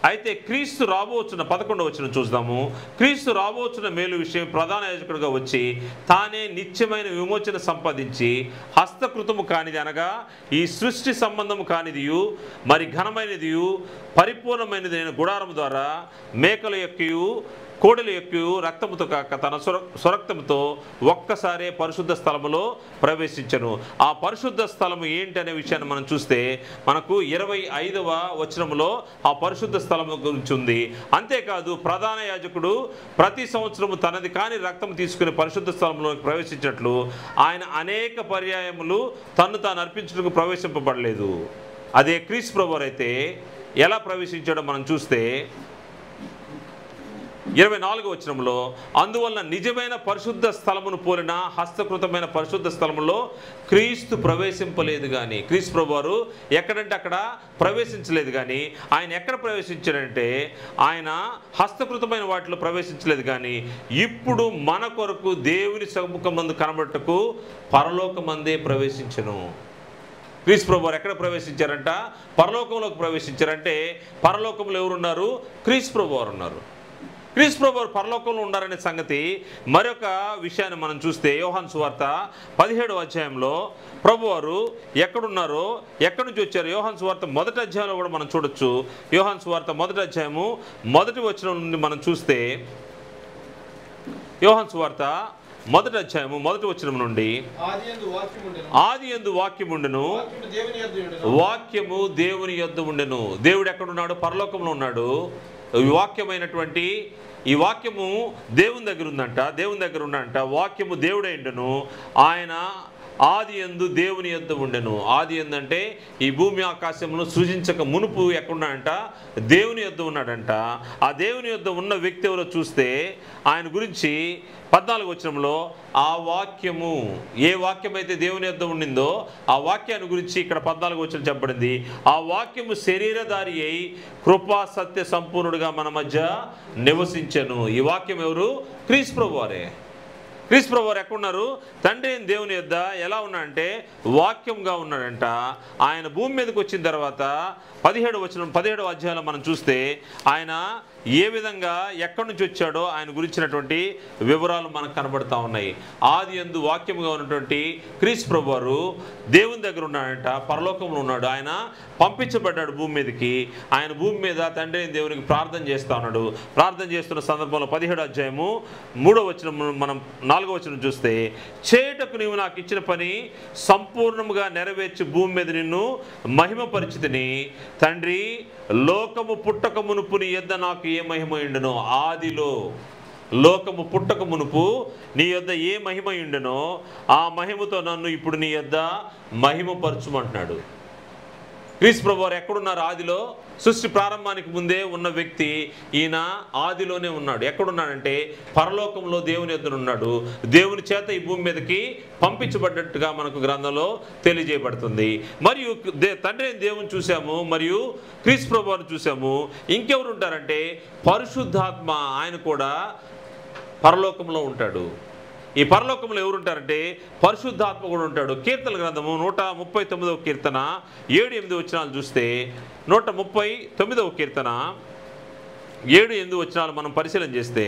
అయితే క్రీస్తు రాబోచున్న 11వ వచనం చూద్దాము. క్రీస్తు రాబోచున్న మేలు విషయం ప్రధాన యాజకుడిగా వచ్చి తానే నిత్యమైన విమోచన సంపాదించి హస్తకృతము కానిది అనగా ఈ సృష్టి సంబంధము కానిదియు మరి ఘనమైనదియు పరిపూర్ణమైనది అయిన గుడారము ద్వారా మేకల యొక్కయు కోడెల యొక్క రక్తముతో కాక తన స్వరక్తముతో ఒక్కసారే పరిశుద్ధ స్థలములో ప్రవేశించను. ఆ పరిశుద్ధ స్థలము ఏంటి అనే విషయాన్ని మనం చూస్తే మనకు 25వ వచనములో ఆ పరిశుద్ధ స్థలము గురించి ఉంది. అంతేకాదు ప్రధాన యాజకుడు ప్రతి సంవత్సరము తనది కాని రక్తం తీసుకుని పరిశుద్ధ స్థలంలోకి ప్రవేశించినట్లు ఆయన అనేక పర్యాయములు తన్ను తాను అర్పించుటకు ప్రవేశింపబడలేదు. అదే క్రీస్తు ప్రభువారు అయితే ఎలా ప్రవేశించాడో మనం చూస్తే 24వ వచనంలో అందువలన నిజమైన పరిశుద్ధ స్థలమును పోలిన హస్తకృతమైన పరిశుద్ధ స్థలములో క్రీస్తు ప్రవేశింపలేదు కానీ, క్రీస్తు ప్రభువారు ఎక్కడంటే అక్కడ ప్రవేశించలేదు కానీ ఆయన ఎక్కడ ప్రవేశించాడంటే ఆయన హస్తకృతమైన వాటిలో ప్రవేశించలేదు కానీ ఇప్పుడు మన కొరకు దేవుని సముఖమందు కనబడటకు పరలోకమందే ప్రవేశించెను. క్రీస్తు ప్రభువారు ఎక్కడ ప్రవేశించారంట? పరలోకంలోకి ప్రవేశించారంటే పరలోకంలో ఎవరున్నారు? క్రీస్తు ప్రభువారు ఉన్నారు. క్రీస్తు ప్రభువారు పరలోకంలో ఉన్నారనే సంగతి మరొక విషయాన్ని మనం చూస్తే యోహాను సువార్త 17వ అధ్యాయంలో ప్రభువారు ఎక్కడున్నారో ఎక్కడి నుంచి వచ్చారో యోహాను సువార్త 1వ అధ్యాయంలో కూడా మనం చూడొచ్చు. యోహాను సువార్త 1వ అధ్యాయము 1వ వచనం నుండి మనం చూస్తే యోహాను సువార్త 1వ అధ్యాయము 1వ వచనం నుండి ఆదియందు వాక్యముండెను, వాక్యము దేవుని యొద్ద ఉండెను. దేవుడు ఎక్కడున్నాడు? పరలోకంలో ఉన్నాడు. వాక్యమైనటువంటి ఈ వాక్యము దేవుని దగ్గర ఉందంట, దేవుని దగ్గర ఉన్నంట. వాక్యము దేవుడైండెను, ఆయన ఆది యందు దేవుని యొద్ద ఉండెను. ఆది యందు అంటే ఈ భూమి ఆకాశమును సృజించక మునుపు ఎక్కడున్నాడంట? దేవుని యొద్ద ఉన్నాడంట. ఆ దేవుని యొద్ద ఉన్న వ్యక్తి ఎవరో చూస్తే ఆయన గురించి 14వ వచనంలో ఆ వాక్యము, ఏ వాక్యం అయితే దేవుని యొద్ద ఉండిందో ఆ వాక్యాన్ని గురించి ఇక్కడ 14వ వచనం చెప్పబడింది. ఆ వాక్యము శరీరధారి అయి కృపా సత్య సంపూర్ణుడిగా మన మధ్య నివసించెను. ఈ వాక్యం ఎవరు? క్రీస్తు ప్రభువారే. క్రీస్తు ప్రభువారు ఎక్కడున్నారు? తండ్రి అయిన దేవుని యొద్ద ఎలా ఉన్నాడంటే వాక్యంగా ఉన్నాడంట. ఆయన భూమి మీదకి వచ్చిన తర్వాత 17వ అధ్యాయంలో మనం చూస్తే ఆయన ఏ విధంగా ఎక్కడి నుంచి వచ్చాడో ఆయన గురించినటువంటి వివరాలు మనకు కనబడతా ఉన్నాయి. ఆది యందు వాక్యముగా ఉన్నటువంటి క్రీస్తు ప్రభువారు దేవుని దగ్గర ఉన్నాడంట, పరలోకంలో ఉన్నాడు. ఆయన పంపించబడ్డాడు భూమి మీదకి. ఆయన భూమి మీద తండ్రి అయిన దేవునికి ప్రార్థన చేస్తూ ఉన్నాడు. ప్రార్థన చేస్తున్న సందర్భంలో 17వ అధ్యాయము 3వ వచనం మనం 4వ వచనం చూస్తే చేయుటకు నీవు నాకు ఇచ్చిన పని సంపూర్ణముగా నెరవేర్చి భూమి మీద నిన్ను మహిమపరిచితిని. తండ్రి, లోకము పుట్టక మునుపు నీ యొద్ద నాకు ఏ మహిమ ఉండెనో, ఆదిలో లోకము పుట్టక మునుపు నీ యొద్ద ఏ మహిమ ఉండెనో ఆ మహిమతో నన్ను ఇప్పుడు నీ యొద్ద మహిమపరచుమంటున్నాడు. క్రీస్తు ప్రభువారు ఎక్కడున్నారు? ఆదిలో, సృష్టి ప్రారంభానికి ముందే ఉన్న వ్యక్తి ఈయన ఆదిలోనే ఉన్నాడు. ఎక్కడున్నాడంటే పరలోకంలో దేవుని యొద్ద ఉన్నాడు. దేవుని చేత ఈ భూమి మీదకి పంపించబడ్డట్టుగా మనకు గ్రంథంలో తెలియజేయబడుతుంది. మరియు తండ్రి అయిన దేవుని చూసాము, మరియు క్రీస్తు ప్రభువారు చూసాము. ఇంకెవరు ఉంటారంటే పరిశుద్ధాత్మ, ఆయన కూడా పరలోకంలో ఉంటాడు. ఈ పరలోకంలో ఎవరు ఉంటారంటే పరిశుద్ధాత్మ కూడా ఉంటాడు. కీర్తన గ్రంథము 139వ కీర్తన 7-8 వచనాలు చూస్తే 139వ కీర్తన 7-8 వచనాలు మనం పరిశీలన చేస్తే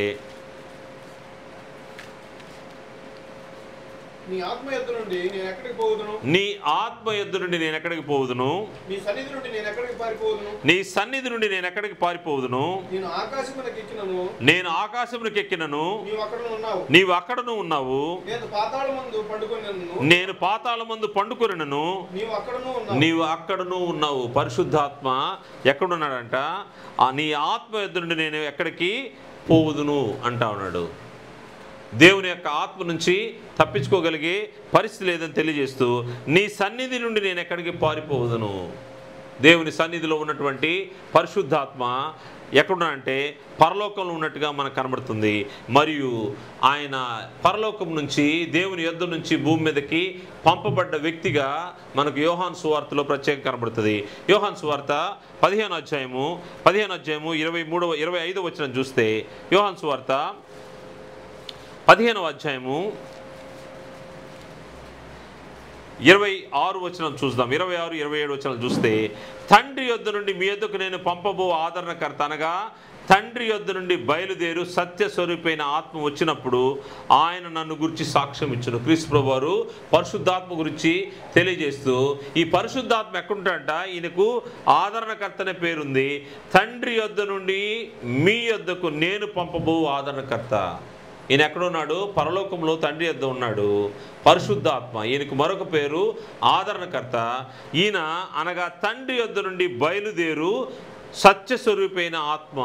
నీ ఆత్మ యొద్ద నుండి నేను ఎక్కడికి పోవుదును? నీ ఆత్మ యొద్ద నుండి నేను ఎక్కడికి పోవుదును? నీ సన్నిధి నుండి నేను ఎక్కడికి పారిపోవుదును? నీ సన్నిధి నుండి నేను ఎక్కడికి పారిపోవుదును? నేను ఆకాశమునకు ఎక్కినను, నేను ఆకాశమునకు ఎక్కినను, నీవు అక్కడను ఉన్నావు. నీవు అక్కడను ఉన్నావు. నేను పాతాళమందు పండుకొనెను, నేను పాతాళమందు పండుకొనెను, నీవు అక్కడను ఉన్నావు. నీవు అక్కడను ఉన్నావు. పరిశుద్ధాత్మ ఎక్కడున్నాడంట? నీ ఆత్మ యొద్ద నుండి నేను ఎక్కడికి పోవుదును అంటా ఉన్నాడు. దేవుని యొక్క ఆత్మ నుంచి తప్పించుకోగలిగే పరిస్థితి లేదని తెలియజేస్తూ, నీ సన్నిధి నుండి నేను ఎక్కడికి పారిపోవదును. దేవుని సన్నిధిలో ఉన్నటువంటి పరిశుద్ధాత్మ ఎక్కడున్నాడంటే పరలోకంలో ఉన్నట్టుగా మనకు కనబడుతుంది. మరియు ఆయన పరలోకం నుంచి, దేవుని యొద్ద నుంచి భూమి మీదకి పంపబడ్డ వ్యక్తిగా మనకు యోహాను సువార్తలో ప్రత్యేకంగా కనబడుతుంది. యోహాను సువార్త 15వ అధ్యాయము 25వ వచనం చూస్తే, యోహాను సువార్త 15వ అధ్యాయము 26 వచనం చూద్దాం. 26, 27 వచనం చూస్తే, తండ్రి యొద్ద నుండి మీ యొద్దకు నేను పంపబో ఆదరణకర్త అనగా తండ్రి యొద్ద నుండి బయలుదేరు సత్య స్వరూపైన ఆత్మ వచ్చినప్పుడు ఆయన నన్ను గురించి సాక్ష్యం ఇచ్చును. క్రీస్తు ప్రభువు వారు పరిశుద్ధాత్మ గురించి తెలియజేస్తూ, ఈ పరిశుద్ధాత్మ ఎక్కడుంటాడంట, ఈయనకు ఆదరణకర్త అనే పేరుంది. తండ్రి యొద్ద నుండి మీ యొద్దకు నేను పంపబో ఆదరణకర్త. ఈయన ఎక్కడున్నాడు? పరలోకంలో తండ్రి యొద్ద ఉన్నాడు. పరిశుద్ధాత్మ, ఈయనకు మరొక పేరు ఆదరణకర్త. ఈయన అనగా తండ్రి యొద్ద నుండి బయలుదేరు సత్యస్వరూపైన ఆత్మ.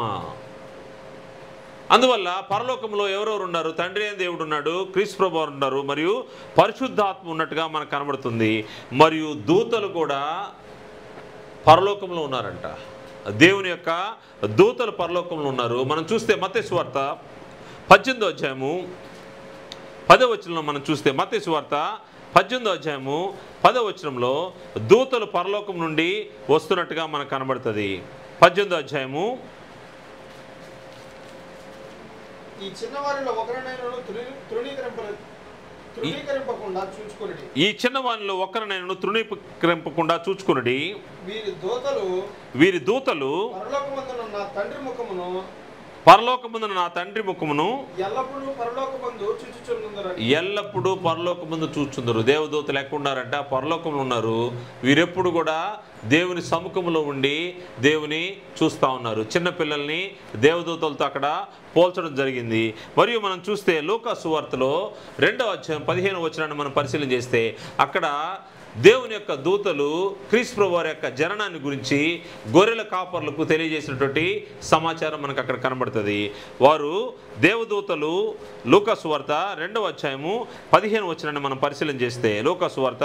అందువల్ల పరలోకంలో ఎవరెవరు ఉన్నారు? తండ్రి అయిన దేవుడు ఉన్నాడు, క్రీస్తు ప్రభువు ఉన్నారు, మరియు పరిశుద్ధాత్మ ఉన్నట్టుగా మనకు కనబడుతుంది. మరియు దూతలు కూడా పరలోకంలో ఉన్నారంట. దేవుని యొక్క దూతలు పరలోకంలో ఉన్నారు. మనం చూస్తే మత్తయి సువార్త 18వ అధ్యాయము 10వ వచనంలో మనం చూస్తే, మత్తయి సువార్త 18వ అధ్యాయము 10వ వచనంలో దూతలు పరలోకం నుండి వస్తున్నట్టుగా మనకు కనబడుతుంది. 18వ అధ్యాయము, ఈ చిన్నవారిలో ఒకరినైనను తృణీకరింపకుండా చూచుకొనుడి. వీరి దూతలు పరలోకమందున నా తండ్రి ముఖమును ఎల్లప్పుడూ పరలోకమందు చూచుందరు. దేవదూతలు ఎక్కడ ఉన్నారంట? పరలోకంలో ఉన్నారు. వీరెప్పుడు కూడా దేవుని సముఖంలో ఉండి దేవుని చూస్తూ ఉన్నారు. చిన్నపిల్లల్ని దేవదూతలతో అక్కడ పోల్చడం జరిగింది. మరియు మనం చూస్తే లూకా సువార్తలో 2వ అధ్యాయం 15వ వచనాన్ని మనం పరిశీలన చేస్తే, అక్కడ దేవుని యొక్క దూతలు క్రీస్తు ప్రభువు వారి యొక్క జననాన్ని గురించి గొర్రెల కాపర్లకు తెలియజేసినటువంటి సమాచారం మనకు అక్కడ కనబడుతుంది. వారు దేవదూతలు లూకా సువార్త 2వ అధ్యాయము 15వ వచనాన్ని మనం పరిశీలన చేస్తే, లూకా సువార్త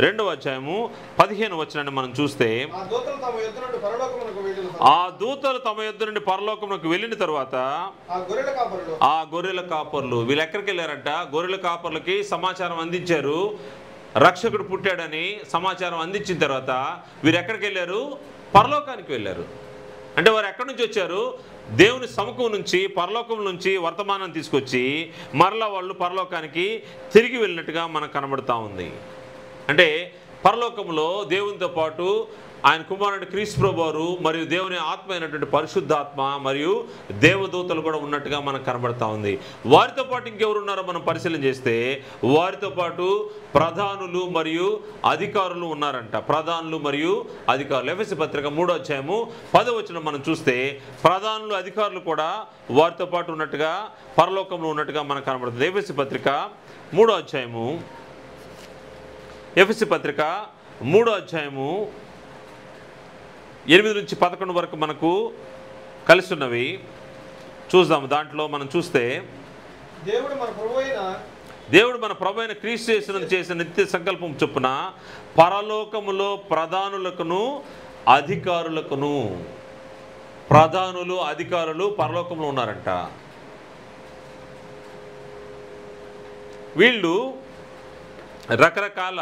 2వ అధ్యాయము 15వ వచనాన్ని మనం చూస్తే, ఆ దూతలు తమ యొద్ద నుండి పరలోకమునకు వెళ్ళిన తర్వాత ఆ గొర్రెల కాపర్లు వీళ్ళు ఎక్కడికి వెళ్ళారంట? గొర్రెల కాపర్లకి సమాచారం అందించారు. రక్షకుడు పుట్టాడని సమాచారం అందించిన తర్వాత వీరు ఎక్కడికి వెళ్ళారు? పరలోకానికి వెళ్ళారు. అంటే వారు ఎక్కడి నుంచి వచ్చారు? దేవుని సముఖం నుంచి, పరలోకం నుంచి వర్తమానాన్ని తీసుకొచ్చి మరలా వాళ్ళు పరలోకానికి తిరిగి వెళ్ళినట్టుగా మనకు కనబడుతూ ఉంది. అంటే పరలోకంలో దేవునితో పాటు ఆయన కుమారుడు క్రీస్తు ప్రభువు వారు మరియు దేవుని ఆత్మ అయినటువంటి పరిశుద్ధాత్మ మరియు దేవదూతలు కూడా ఉన్నట్టుగా మనకు కనబడతా ఉంది. వారితో పాటు ఇంకెవరు ఉన్నారో మనం పరిశీలన చేస్తే, వారితో పాటు ప్రధానులు మరియు అధికారులు ఉన్నారంట. ప్రధానులు మరియు అధికారులు. ఎఫెసీ పత్రిక 3వ అధ్యాయము 10వ వచనం మనం చూస్తే, ప్రధానులు అధికారులు కూడా వారితో పాటు ఉన్నట్టుగా పరలోకంలో ఉన్నట్టుగా మనకు కనబడుతుంది. ఎఫెసీ పత్రిక 3వ అధ్యాయము 8 నుంచి 11 వరకు మనకు కలిసి ఉన్నవి చూద్దాం. దాంట్లో మనం చూస్తే, దేవుడు మన ప్రభు అయిన క్రీస్తు యేసునందు చేసిన నిత్య సంకల్పం చొప్పున పరలోకములో ప్రధానులకును అధికారులకును, ప్రధానులు అధికారులు పరలోకంలో ఉన్నారంట. వీళ్ళు రకరకాల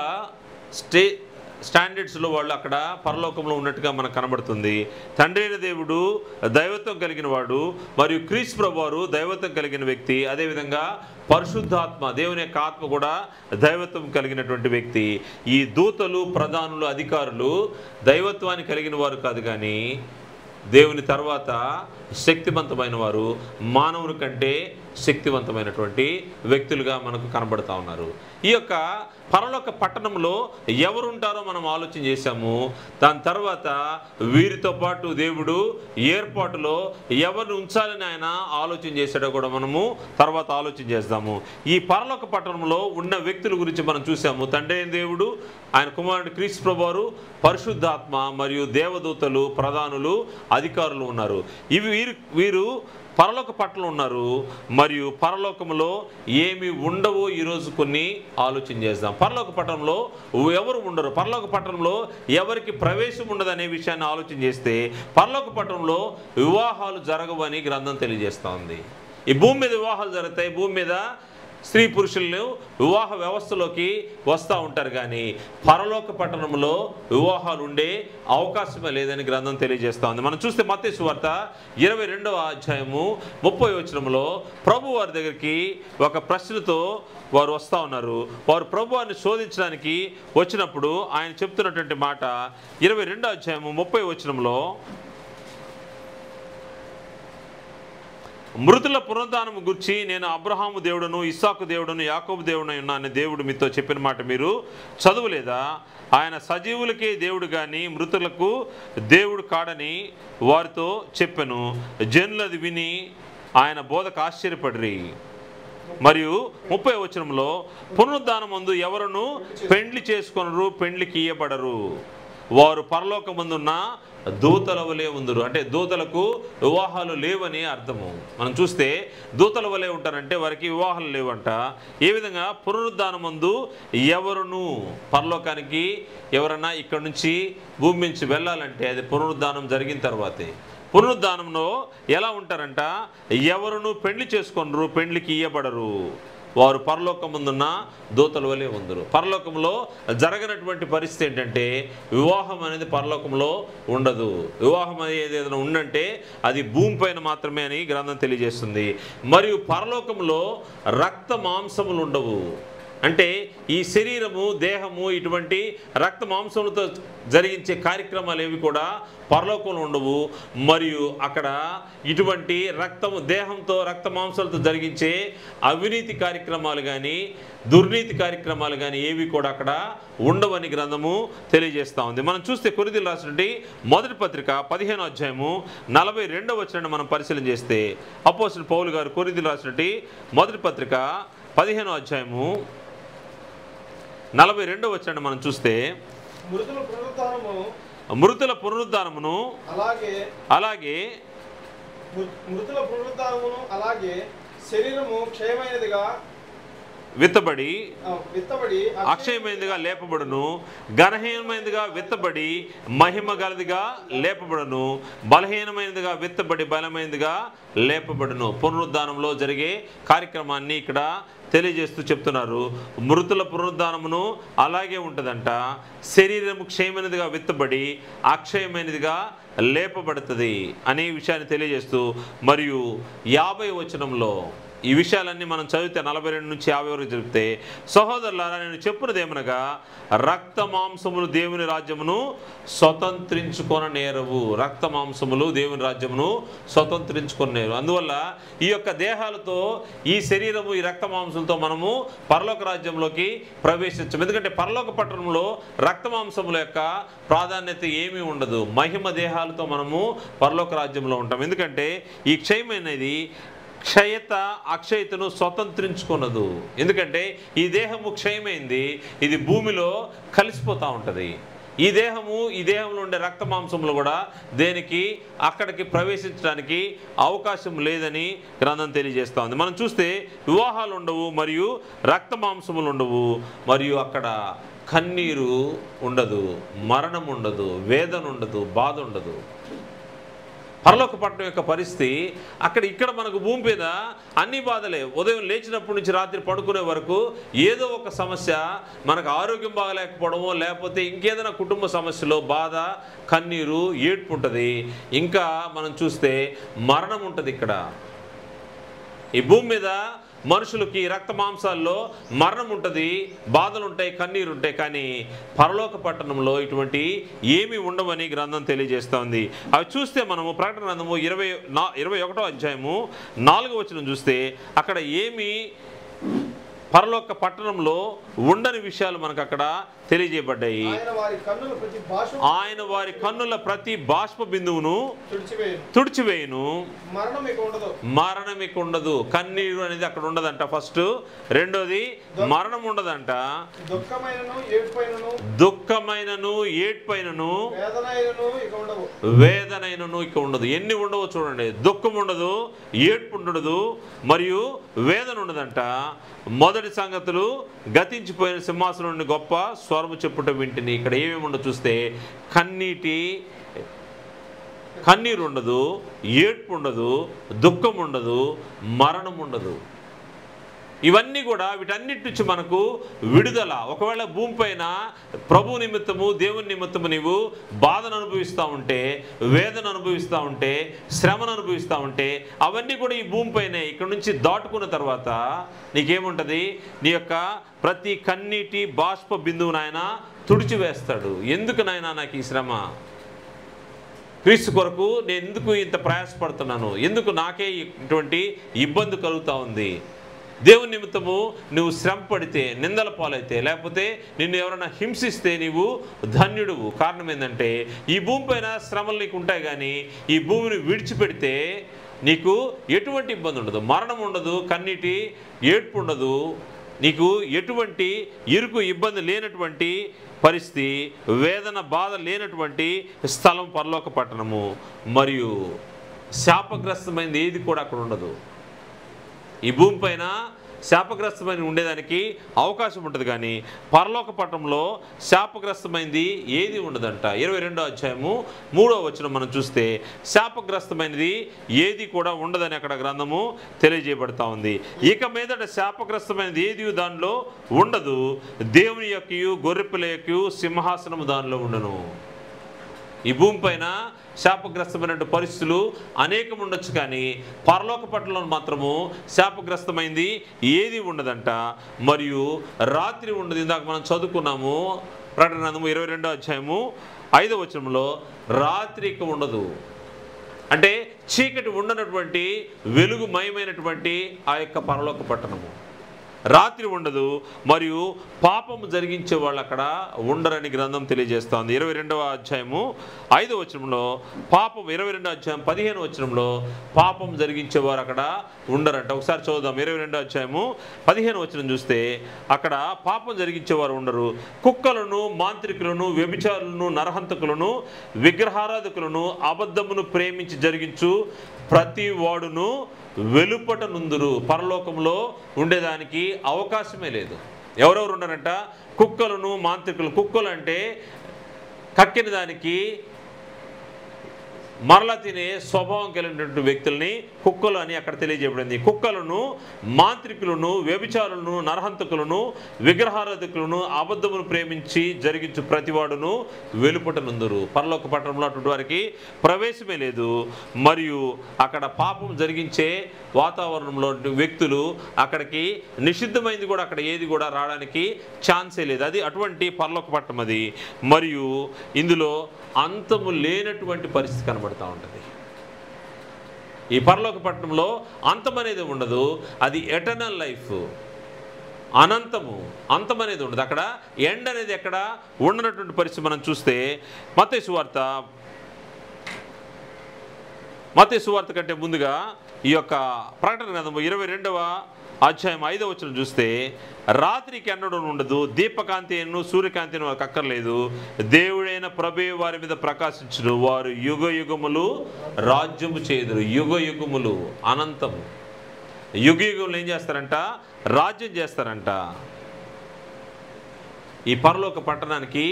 స్టాండర్డ్స్లో వాళ్ళు అక్కడ పరలోకంలో ఉన్నట్టుగా మనకు కనబడుతుంది. తండ్రి అయిన దేవుడు దైవత్వం కలిగిన వాడు, మరియు క్రీస్తు ప్రభువు వారు దైవత్వం కలిగిన వ్యక్తి. అదేవిధంగా పరిశుద్ధాత్మ, దేవుని యొక్క ఆత్మ కూడా దైవత్వం కలిగినటువంటి వ్యక్తి. ఈ దూతలు, ప్రధానులు, అధికారులు దైవత్వాన్ని కలిగిన వారు కాదు, కానీ దేవుని తర్వాత శక్తివంతమైన వారు, మానవుని కంటే శక్తివంతమైనటువంటి వ్యక్తులుగా మనకు కనబడుతూ ఉన్నారు. ఈ యొక్క పరలోక పట్టణంలో ఎవరు ఉంటారో మనం ఆలోచన చేశాము. దాని తర్వాత వీరితో పాటు దేవుడు ఏర్పాటులో ఎవరిని ఉంచాలని ఆయన ఆలోచన చేశాడో కూడా మనము తర్వాత ఆలోచన చేద్దాము. ఈ పరలోక పట్టణంలో ఉన్న వ్యక్తుల గురించి మనం చూసాము. తండ్రి అయిన దేవుడు, ఆయన కుమారుడు క్రీస్తు ప్రభువు వారు, పరిశుద్ధాత్మ మరియు దేవదూతలు, ప్రధానులు, అధికారులు ఉన్నారు. వీరు పరలోక పట్టణంలో ఉన్నారు, మరియు పరలోకంలో ఏమి ఉండవో ఈరోజు కొన్ని ఆలోచన చేద్దాం. పరలోక పట్టణంలో ఎవరు ఉండరు, పరలోక పట్టణంలో ఎవరికి ప్రవేశం ఉండదు అనే విషయాన్ని ఆలోచన చేస్తే పరలోక పట్టణంలో వివాహాలు జరగవని గ్రంథం తెలియజేస్తూ ఉంది. ఈ భూమి మీద వివాహాలు జరుగుతాయి, భూమి మీద స్త్రీ పురుషులను వివాహ వ్యవస్థలోకి వస్తూ ఉంటారు, కానీ పరలోక పట్టణంలో వివాహాలు ఉండే అవకాశమే లేదని గ్రంథం తెలియజేస్తూ ఉంది. మనం చూస్తే మత్తయి సువార్త 22వ అధ్యాయము 30వ వచనంలో ప్రభు వారి దగ్గరికి ఒక ప్రశ్నతో వారు వస్తూ ఉన్నారు. వారు ప్రభు వారిని శోధించడానికి వచ్చినప్పుడు ఆయన చెప్తున్నటువంటి మాట 22వ అధ్యాయము 30వ వచనంలో, మృతుల పునరుద్ధానము గురించి నేను అబ్రహాము దేవుడును, ఇస్సాకు దేవుడును, యాకోబు దేవుడును ఉన్నా అనే దేవుడు మీతో చెప్పిన మాట మీరు చదువులేదా? ఆయన సజీవులకే దేవుడు కానీ మృతులకు దేవుడు కాడని వారితో చెప్పెను. జనులది విని ఆయన బోధకు ఆశ్చర్యపడిరి. మరియు 30వ వచనంలో, పునరుద్ధానమందు ఎవరును పెండ్లి చేసుకొనరు, పెండ్లికి ఇయ్యబడరు, వారు పరలోకమందున్న దూతల వలె ఉందరు. అంటే దూతలకు వివాహాలు లేవని అర్థము. మనం చూస్తే దూతల వలె ఉంటారంటే వారికి వివాహాలు లేవంట. ఏ విధంగా పునరుద్ధానమందు ఎవరును, పరలోకానికి ఎవరన్నా ఇక్కడ నుంచి భూమి నుంచి వెళ్ళాలంటే అది పునరుద్ధానం జరిగిన తర్వాతే. పునరుద్ధానంలో ఎలా ఉంటారంట, ఎవరును పెండ్లి చేసుకొనరు, పెండ్లికి ఇయ్యబడరు, వారు పరలోకముందున్న దూతల వలె ఉందరు. పరలోకంలో జరగనటువంటి పరిస్థితి ఏంటంటే వివాహం అనేది పరలోకంలో ఉండదు. వివాహం అనేది ఏదైనా ఉందంటే అది భూమిపైన మాత్రమే అని గ్రంథం తెలియజేస్తుంది. మరియు పరలోకంలో రక్త మాంసములు ఉండవు. అంటే ఈ శరీరము, దేహము, ఇటువంటి రక్త మాంసములతో జరిగించే కార్యక్రమాలు ఏవి కూడా పరలోకంలో ఉండవు. మరియు అక్కడ ఇటువంటి రక్తము, దేహంతో రక్త మాంసాలతో జరిగించే అవినీతి కార్యక్రమాలు కానీ దుర్నీతి కార్యక్రమాలు కానీ ఏవి కూడా అక్కడ ఉండవని గ్రంథము తెలియజేస్తూ ఉంది. మనం చూస్తే కొరింథీయులకు రాసినటువంటి మొదటి పత్రిక 15వ అధ్యాయము 42వ వచనాన్ని మనం పరిశీలన చేస్తే, అపోస్తలుడు పౌలు గారు కొరింథీయులకు రాసినటువంటి మొదటి పత్రిక 15వ అధ్యాయము 42వ వచనాన్ని మనం చూస్తే, మృతుల పునరుద్ధానమును అలాగే శరీరము క్షయమైనదిగా విత్తబడి అక్షయమైనదిగా లేపబడును, ఘనహీనమైనదిగా విత్తబడి మహిమ గలదిగా లేపబడును, బలహీనమైనదిగా విత్తబడి బలమైనదిగా లేపబడును. పునరుద్ధానంలో జరిగే కార్యక్రమాన్ని ఇక్కడ తెలియజేస్తూ చెప్తున్నారు. మృతుల పునరుద్ధానమును అలాగే ఉంటుందంట. శరీరము క్షయమైనదిగా విత్తబడి అక్షయమైనదిగా లేపబడుతుంది అనే విషయాన్ని తెలియజేస్తూ, మరియు 50వ వచనంలో ఈ విషయాలన్నీ మనం చదివితే 42 నుంచి 50 వరకు జరిగితే, సహోదరులారా నేను చెప్పున్నదేమనగా రక్త మాంసములు దేవుని రాజ్యమును స్వతంత్రించుకొననేరవు. రక్త మాంసములు దేవుని రాజ్యమును స్వతంత్రించుకొననేరు. అందువల్ల ఈ యొక్క దేహాలతో, ఈ శరీరము, ఈ రక్త మాంసంతో మనము పరలోక రాజ్యంలోకి ప్రవేశించం. ఎందుకంటే పరలోక పట్టణంలో రక్త మాంసముల యొక్క ప్రాధాన్యత ఏమీ ఉండదు. మహిమ దేహాలతో మనము పరలోక రాజ్యంలో ఉంటాం. ఎందుకంటే ఈ క్షయమైనది క్షయత అక్షయతను స్వతంత్రించుకున్నదు. ఎందుకంటే ఈ దేహము క్షయమైంది, ఇది భూమిలో కలిసిపోతూ ఉంటుంది. ఈ దేహంలో ఉండే రక్త మాంసములు కూడా దేనికి అక్కడికి ప్రవేశించడానికి అవకాశం లేదని గ్రంథం తెలియజేస్తూ ఉంది. మనం చూస్తే వివాహాలు ఉండవు, మరియు రక్త మాంసములు ఉండవు, మరియు అక్కడ కన్నీరు ఉండదు, మరణం ఉండదు, వేదన ఉండదు, బాధ ఉండదు. పరలోక పట్టణం యొక్క పరిస్థితి ఇక్కడ మనకు భూమి మీద అన్ని బాధలే. ఉదయం లేచినప్పటి నుంచి రాత్రి పడుకునే వరకు ఏదో ఒక సమస్య, మనకు ఆరోగ్యం బాగలేకపోవడమో లేకపోతే ఇంకేదైనా కుటుంబ సమస్యలో బాధ, కన్నీరు, ఏడ్పు ఉంటుంది. ఇంకా మనం చూస్తే మరణం ఉంటుంది. ఇక్కడ ఈ భూమి మీద మనుషులకి రక్త మాంసాల్లో మరణం ఉంటుంది, బాధలు ఉంటాయి, కన్నీరు ఉంటాయి. కానీ పరలోక పట్టణంలో ఇటువంటి ఏమీ ఉండవని గ్రంథం తెలియజేస్తోంది. అవి చూస్తే మనము ప్రకటన గ్రంథము 21వ అధ్యాయము 4వ వచనం చూస్తే అక్కడ ఏమీ పరలోక పట్టణంలో ఉండని విషయాలు మనకు అక్కడ తెలియజేయబడ్డాయి. ఆయన వారి కన్నుల ప్రతి బాష్ప బిందువును తుడిచివేయును, మరణం ఇక ఉండదు. కన్నీరు అనేది అక్కడ ఉండదంట ఫస్ట్. రెండోది మరణం ఉండదంట. దుఃఖమైనను ఏడ్పైనను వేదనైనను ఇక ఉండదు. ఎన్ని ఉండవో చూడండి. దుఃఖం ఉండదు, ఏడ్పు ఉండదు, మరియు వేదన ఉండదంట. మొదటి సంగతులు గతించిపోయిన సింహాసనం నుండి గొప్ప స్వరము చెప్పుట వింటిని. ఇక్కడ ఏమేమి ఉండదు చూస్తే కన్నీరు ఉండదు, ఏడ్పు ఉండదు, దుఃఖం ఉండదు, మరణం ఉండదు. ఇవన్నీ కూడా వీటన్నిటి నుంచి మనకు విడుదల. ఒకవేళ భూమిపైన ప్రభు నిమిత్తము దేవుని నిమిత్తము నీవు బాధను అనుభవిస్తూ ఉంటే, వేదన అనుభవిస్తూ ఉంటే, శ్రమను అనుభవిస్తూ ఉంటే, అవన్నీ కూడా ఈ భూమిపైనే. ఇక్కడ నుంచి దాటుకున్న తర్వాత నీకేముంటుంది? నీ యొక్క ప్రతి కన్నీటి బాష్ప బిందువును ఆయన తుడిచివేస్తాడు. ఎందుకు నాయనా నాకు ఈ శ్రమ? క్రీస్తు కొరకు నేను ఎందుకు ఇంత ప్రయాసపడుతున్నాను? ఎందుకు నాకే ఇటువంటి ఇబ్బంది కలుగుతూ ఉంది? దేవుని నిమిత్తము నువ్వు శ్రమ పడితే, నిందల పాలైతే, లేకపోతే నిన్ను ఎవరైనా హింసిస్తే నీవు ధన్యుడువు. కారణం ఏంటంటే ఈ భూమిపైన శ్రమలు నీకు ఉంటాయి, కానీ ఈ భూమిని విడిచిపెడితే నీకు ఎటువంటి ఇబ్బంది ఉండదు, మరణం ఉండదు, కన్నీటి ఏడ్పు ఉండదు, నీకు ఎటువంటి ఇరుకు ఇబ్బంది లేనటువంటి పరిస్థితి, వేదన బాధ లేనటువంటి స్థలం పరలోక పట్టణము. మరియు శాపగ్రస్తమైనది ఏది కూడా అక్కడ ఉండదు. ఈ భూమిపైన శాపగ్రస్తమైన ఉండేదానికి అవకాశం ఉంటుంది, కానీ పరలోక పట్టణంలో శాపగ్రస్తమైనది ఏది ఉండదంట. 22వ అధ్యాయము 3వ వచనం మనం చూస్తే శాపగ్రస్తమైనది ఏది కూడా ఉండదని అక్కడ గ్రంథము తెలియజేయబడతా ఉంది. ఇక మీదట శాపగ్రస్తమైనది ఏది దానిలో ఉండదు. దేవుని యొక్కయు గొర్రెపిల్ల యొక్కయు సింహాసనము దానిలో ఉండను. ఈ భూమిపైన శాపగ్రస్తమైన పరిస్థితులు అనేకం ఉండొచ్చు, కానీ పరలోక పట్టణంలో మాత్రము శాపగ్రస్తమైంది ఏది ఉండదంట. మరియు రాత్రి ఉండదు. ఇందాక మనం చదువుకున్నాము ప్రకటన గ్రంథము 22వ అధ్యాయము 5వ వచనంలో రాత్రి ఇక ఉండదు. అంటే చీకటి ఉండనటువంటి వెలుగుమయమైనటువంటి ఆ యొక్క పరలోక పట్టణము. రాత్రి ఉండదు, మరియు పాపము జరిగించే వాళ్ళు అక్కడ ఉండరని గ్రంథం తెలియజేస్తోంది. 22వ అధ్యాయము 5వ వచనంలో పాపం, 22వ అధ్యాయం 15వ వచనంలో పాపం జరిగించేవారు అక్కడ ఉండరంట. ఒకసారి చదువుదాం. 22వ అధ్యాయము 15వ వచనం చూస్తే అక్కడ పాపం జరిగించేవారు ఉండరు. కుక్కలను, మాంత్రికులను, వ్యభిచారులను, నరహంతకులను, విగ్రహారాధకులను, అబద్ధమును ప్రేమించి జరిగించు ప్రతి వాడును వెలుపట నుందురు. పరలోకంలో ఉండేదానికి అవకాశమే లేదు. ఎవరెవరు ఉన్నారంట? కుక్కలను, మాంత్రికులు. కుక్కలు అంటే కక్కిన దానికి మరలా తినే స్వభావం కలిగినటువంటి వ్యక్తుల్ని కుక్కలు అని అక్కడ తెలియజేయబడింది. కుక్కలను, మాంత్రికులను, వ్యభిచారులను, నరహంతకులను, విగ్రహారాధకులను, అబద్ధమును ప్రేమించి జరిగించు ప్రతివాడును వెలుపట నుందురు. పరలోక పట్టణంలో అటువంటి వారికి ప్రవేశమే లేదు. మరియు అక్కడ పాపం జరిగించే వాతావరణంలో వ్యక్తులు అక్కడికి నిషిద్ధమైంది కూడా అక్కడ ఏది కూడా రావడానికి ఛాన్సే లేదు. అది అటువంటి పరలోక పట్టణం అది. మరియు ఇందులో అంతము లేనటువంటి పరిస్థితి కనబడుతూ ఉంటుంది. ఈ పరలోక పట్టణంలో అంతం అనేది ఉండదు. అది ఎటర్నల్ లైఫ్, అనంతము. అంతం అనేది ఉండదు. అక్కడ ఎండ్ అనేది ఎక్కడ ఉండనటువంటి పరిస్థితి మనం చూస్తే మత్తయి సువార్త కంటే ముందుగా ఈ యొక్క ప్రకటన గ్రంథము 22వ అధ్యాయం 5వ వచనం చూస్తే రాత్రికి ఎన్నడూ ఉండదు, దీపకాంతి అను సూర్యకాంతి అని వారికి అక్కర్లేదు, దేవుడైన ప్రభువే వారి మీద ప్రకాశించును, వారు యుగ యుగములు రాజ్యము చేయుదురు. యుగ యుగములు, అనంతము. యుగ యుగములు ఏం చేస్తారంట? రాజ్యం చేస్తారంట. ఈ పరలోక పట్టణానికి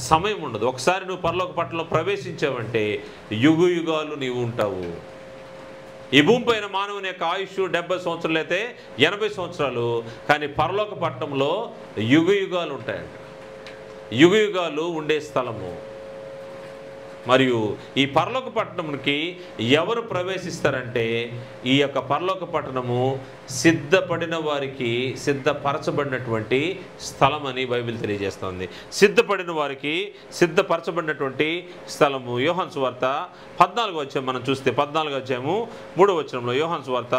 సమయం ఉండదు. ఒకసారి నువ్వు పరలోక పట్టణంలో ప్రవేశించావంటే యుగ యుగాలు నీవు ఉంటావు. ఈ భూమిపైన మానవుని యొక్క ఆయుష్ 70 సంవత్సరాలు అయితే 80 సంవత్సరాలు, కానీ పరలోక పట్టణంలో యుగ యుగాలు ఉంటాయంట. యుగ యుగాలు ఉండే స్థలము. మరియు ఈ పరలోక పట్టణంకి ఎవరు ప్రవేశిస్తారంటే ఈ యొక్క పరలోక పట్టణము సిద్ధపడిన వారికి సిద్ధపరచబడినటువంటి స్థలం అని బైబిల్ తెలియజేస్తుంది. సిద్ధపడిన వారికి సిద్ధపరచబడినటువంటి స్థలము. యోహాను సువార్త 14వ అధ్యాయం మనం చూస్తే 14వ అధ్యాయము 3వ వచనంలో, యోహాను సువార్త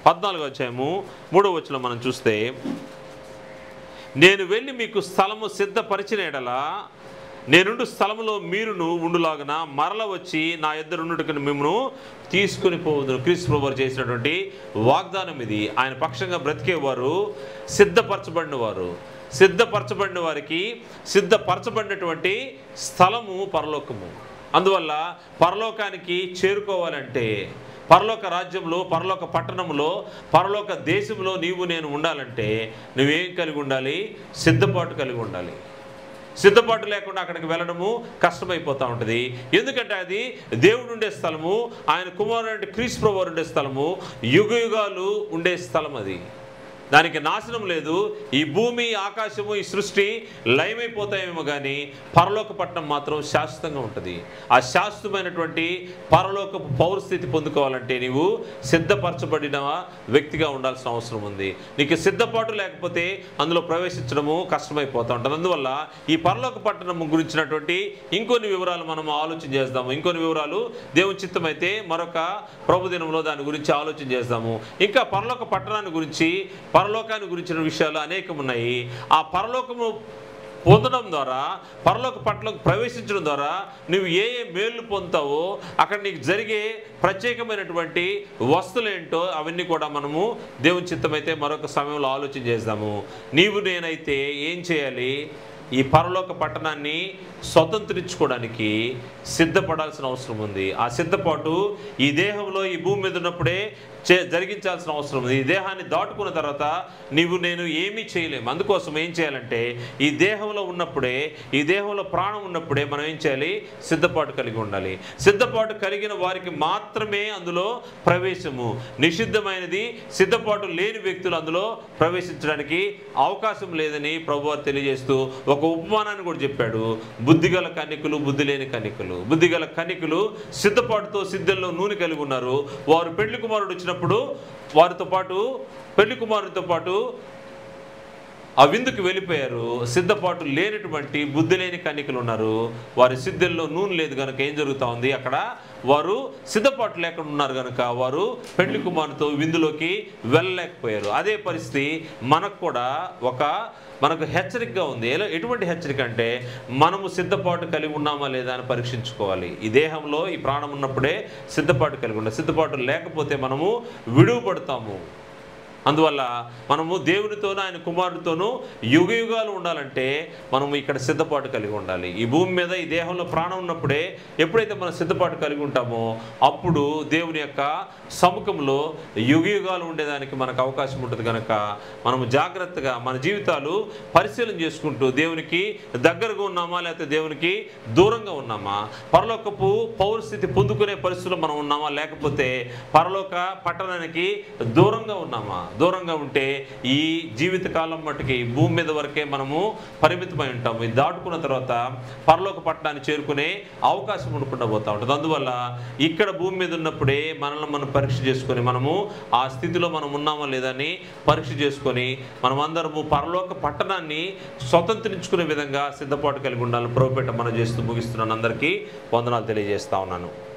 14వ అధ్యాయము 3వ వచనం మనం చూస్తే నేను వెళ్ళి మీకు స్థలము సిద్ధపరిచిన ఎడల నేనుండు స్థలములో మీరును ఉండులాగున మరల వచ్చి నా ఇద్దరు ఉండుటకు మిమ్మను తీసుకుని పోవదును. క్రీస్తు ప్రభువు చేసినటువంటి వాగ్దానం ఇది. ఆయన పక్షంగా బ్రతికేవారు సిద్ధపరచబడిన వారికి సిద్ధపరచబడినటువంటి స్థలము పరలోకము. అందువల్ల పరలోకానికి చేరుకోవాలంటే, పరలోక రాజ్యంలో, పరలోక పట్టణంలో, పరలోక దేశంలో నీవు నేను ఉండాలంటే నువ్వేం కలిగి ఉండాలి? సిద్ధపాటు కలిగి ఉండాలి. సిద్ధపాటు లేకుండా అక్కడికి వెళ్ళడము కష్టమైపోతూ ఉంటుంది. ఎందుకంటే అది దేవుడు ఉండే స్థలము, ఆయన కుమారుడు క్రీస్తు ప్రభువు ఉండే స్థలము, యుగ యుగాలు ఉండే స్థలం. అది దానికి నాశనం లేదు. ఈ భూమి, ఆకాశము, ఈ సృష్టి లయమైపోతాయేమో కానీ పరలోక పట్టణం మాత్రం శాశ్వతంగా ఉంటుంది. ఆ శాశ్వతమైనటువంటి పరలోకపు పౌరస్థితి పొందుకోవాలంటే నీవు సిద్ధపరచబడిన వ్యక్తిగా ఉండాల్సిన అవసరం ఉంది. నీకు సిద్ధపాటు లేకపోతే అందులో ప్రవేశించడము కష్టమైపోతూ ఉంటుంది. అందువల్ల ఈ పరలోక పట్టణం గురించినటువంటి ఇంకొన్ని వివరాలు మనం ఆలోచన చేద్దాము. ఇంకొన్ని వివరాలు దేవుని చిత్తమైతే మరొక ప్రభుదినంలో దాని గురించి ఆలోచన చేద్దాము. ఇంకా పరలోక పట్టణాన్ని గురించి, పరలోకాన్ని గురించిన విషయాలు అనేకం ఉన్నాయి. ఆ పరలోకము పొందడం ద్వారా, పరలోక పట్టణంలోకి ప్రవేశించడం ద్వారా నువ్వు ఏ ఏ మేలు పొందుతావో, అక్కడ నీకు జరిగే ప్రత్యేకమైనటువంటి వస్తువులేంటో అవన్నీ కూడా మనము దేవుని చిత్తమైతే మరొక సమయంలో ఆలోచన చేద్దాము. నీవు నేనైతే ఏం చేయాలి? ఈ పరలోక పట్టణాన్ని స్వతంత్రించుకోవడానికి సిద్ధపడాల్సిన అవసరం ఉంది. ఆ సిద్ధపాటు ఈ దేహంలో, ఈ భూమి మీద ఉన్నప్పుడే జరిగించాల్సిన అవసరం ఉంది. ఈ దేహాన్ని దాటుకున్న తర్వాత నీవు నేను ఏమీ చేయలేము. అందుకోసం ఏం చేయాలంటే ఈ దేహంలో ఉన్నప్పుడే, ఈ దేహంలో ప్రాణం ఉన్నప్పుడే మనం ఏం చేయాలి? సిద్ధపాటు కలిగి ఉండాలి. సిద్ధపాటు కలిగిన వారికి మాత్రమే అందులో ప్రవేశము. నిషిద్ధమైనది, సిద్ధపాటు లేని వ్యక్తులు అందులో ప్రవేశించడానికి అవకాశం లేదని ప్రభువారు తెలియజేస్తూ ఒక ఉపమానాన్ని కూడా చెప్పాడు. బుద్ధిగల కన్యకులు, బుద్ధి లేని కన్యకులు. బుద్ధిగల కన్యకులు సిద్ధపాటుతో, సిద్ధంలో నూనె కలిగి ఉన్నారు. వారు పెళ్లి కుమారుడు వచ్చినప్పుడు వారితో పాటు, పెళ్లి కుమారుడితో పాటు ఆ విందుకు వెళ్ళిపోయారు. సిద్ధపాటు లేనటువంటి బుద్ధి లేని కన్యకులు ఉన్నారు. వారి సిద్ధంలో నూనె లేదు కనుక ఏం జరుగుతూ ఉంది? అక్కడ వారు సిద్ధపాటు లేకుండా ఉన్నారు కనుక వారు పెళ్లి కుమారుతో విందులోకి వెళ్ళలేకపోయారు. అదే పరిస్థితి మనకు కూడా మనకు హెచ్చరికగా ఉంది. ఎటువంటి హెచ్చరిక అంటే మనము సిద్ధపాటు కలిగి ఉన్నామా లేదా అని పరీక్షించుకోవాలి. ఈ దేహంలో, ఈ ప్రాణం ఉన్నప్పుడే సిద్ధపాటు కలిగి ఉండాలి. సిద్ధపాటు లేకపోతే మనము విడువబడతాము. అందువల్ల మనము దేవునితోనూ ఆయన కుమారుడితోనూ యుగ యుగాలు ఉండాలంటే మనము ఇక్కడ సిద్ధపాటు కలిగి ఉండాలి. ఈ భూమి మీద, ఈ దేహంలో ప్రాణం ఉన్నప్పుడే, ఎప్పుడైతే మనం సిద్ధపాటు కలిగి ఉంటామో అప్పుడు దేవుని యొక్క సముఖంలో యుగ యుగాలు ఉండేదానికి మనకు అవకాశం ఉంటుంది. కనుక మనము జాగ్రత్తగా మన జీవితాలు పరిశీలన చేసుకుంటూ దేవునికి దగ్గరగా ఉన్నామా లేకపోతే దేవునికి దూరంగా ఉన్నామా, పరలోకపు పౌరస్థితి పొందుకునే పరిస్థితుల్లో మనం ఉన్నామా లేకపోతే పరలోక పట్టణానికి దూరంగా ఉన్నామా? దూరంగా ఉంటే ఈ జీవితకాలం మట్టుకి భూమి మీద వరకే మనము పరిమితమై ఉంటాము. ఇది దాటుకున్న తర్వాత పరలోక పట్టణాన్ని చేరుకునే అవకాశం ఉండకుండా పోతూ ఉంటుంది. అందువల్ల ఇక్కడ భూమి మీద ఉన్నప్పుడే మనల్ని మనం పరీక్ష చేసుకొని మనము ఆ స్థితిలో మనం ఉన్నామా లేదని పరీక్ష చేసుకొని మనమందరము పరలోక పట్టణాన్ని స్వతంత్రించుకునే విధంగా సిద్ధపాటు కలిగి ఉండాలని ప్రభుపేట మనం చేస్తూ ముగిస్తున్నాను. అందరికీ వందనాలు తెలియజేస్తా ఉన్నాను.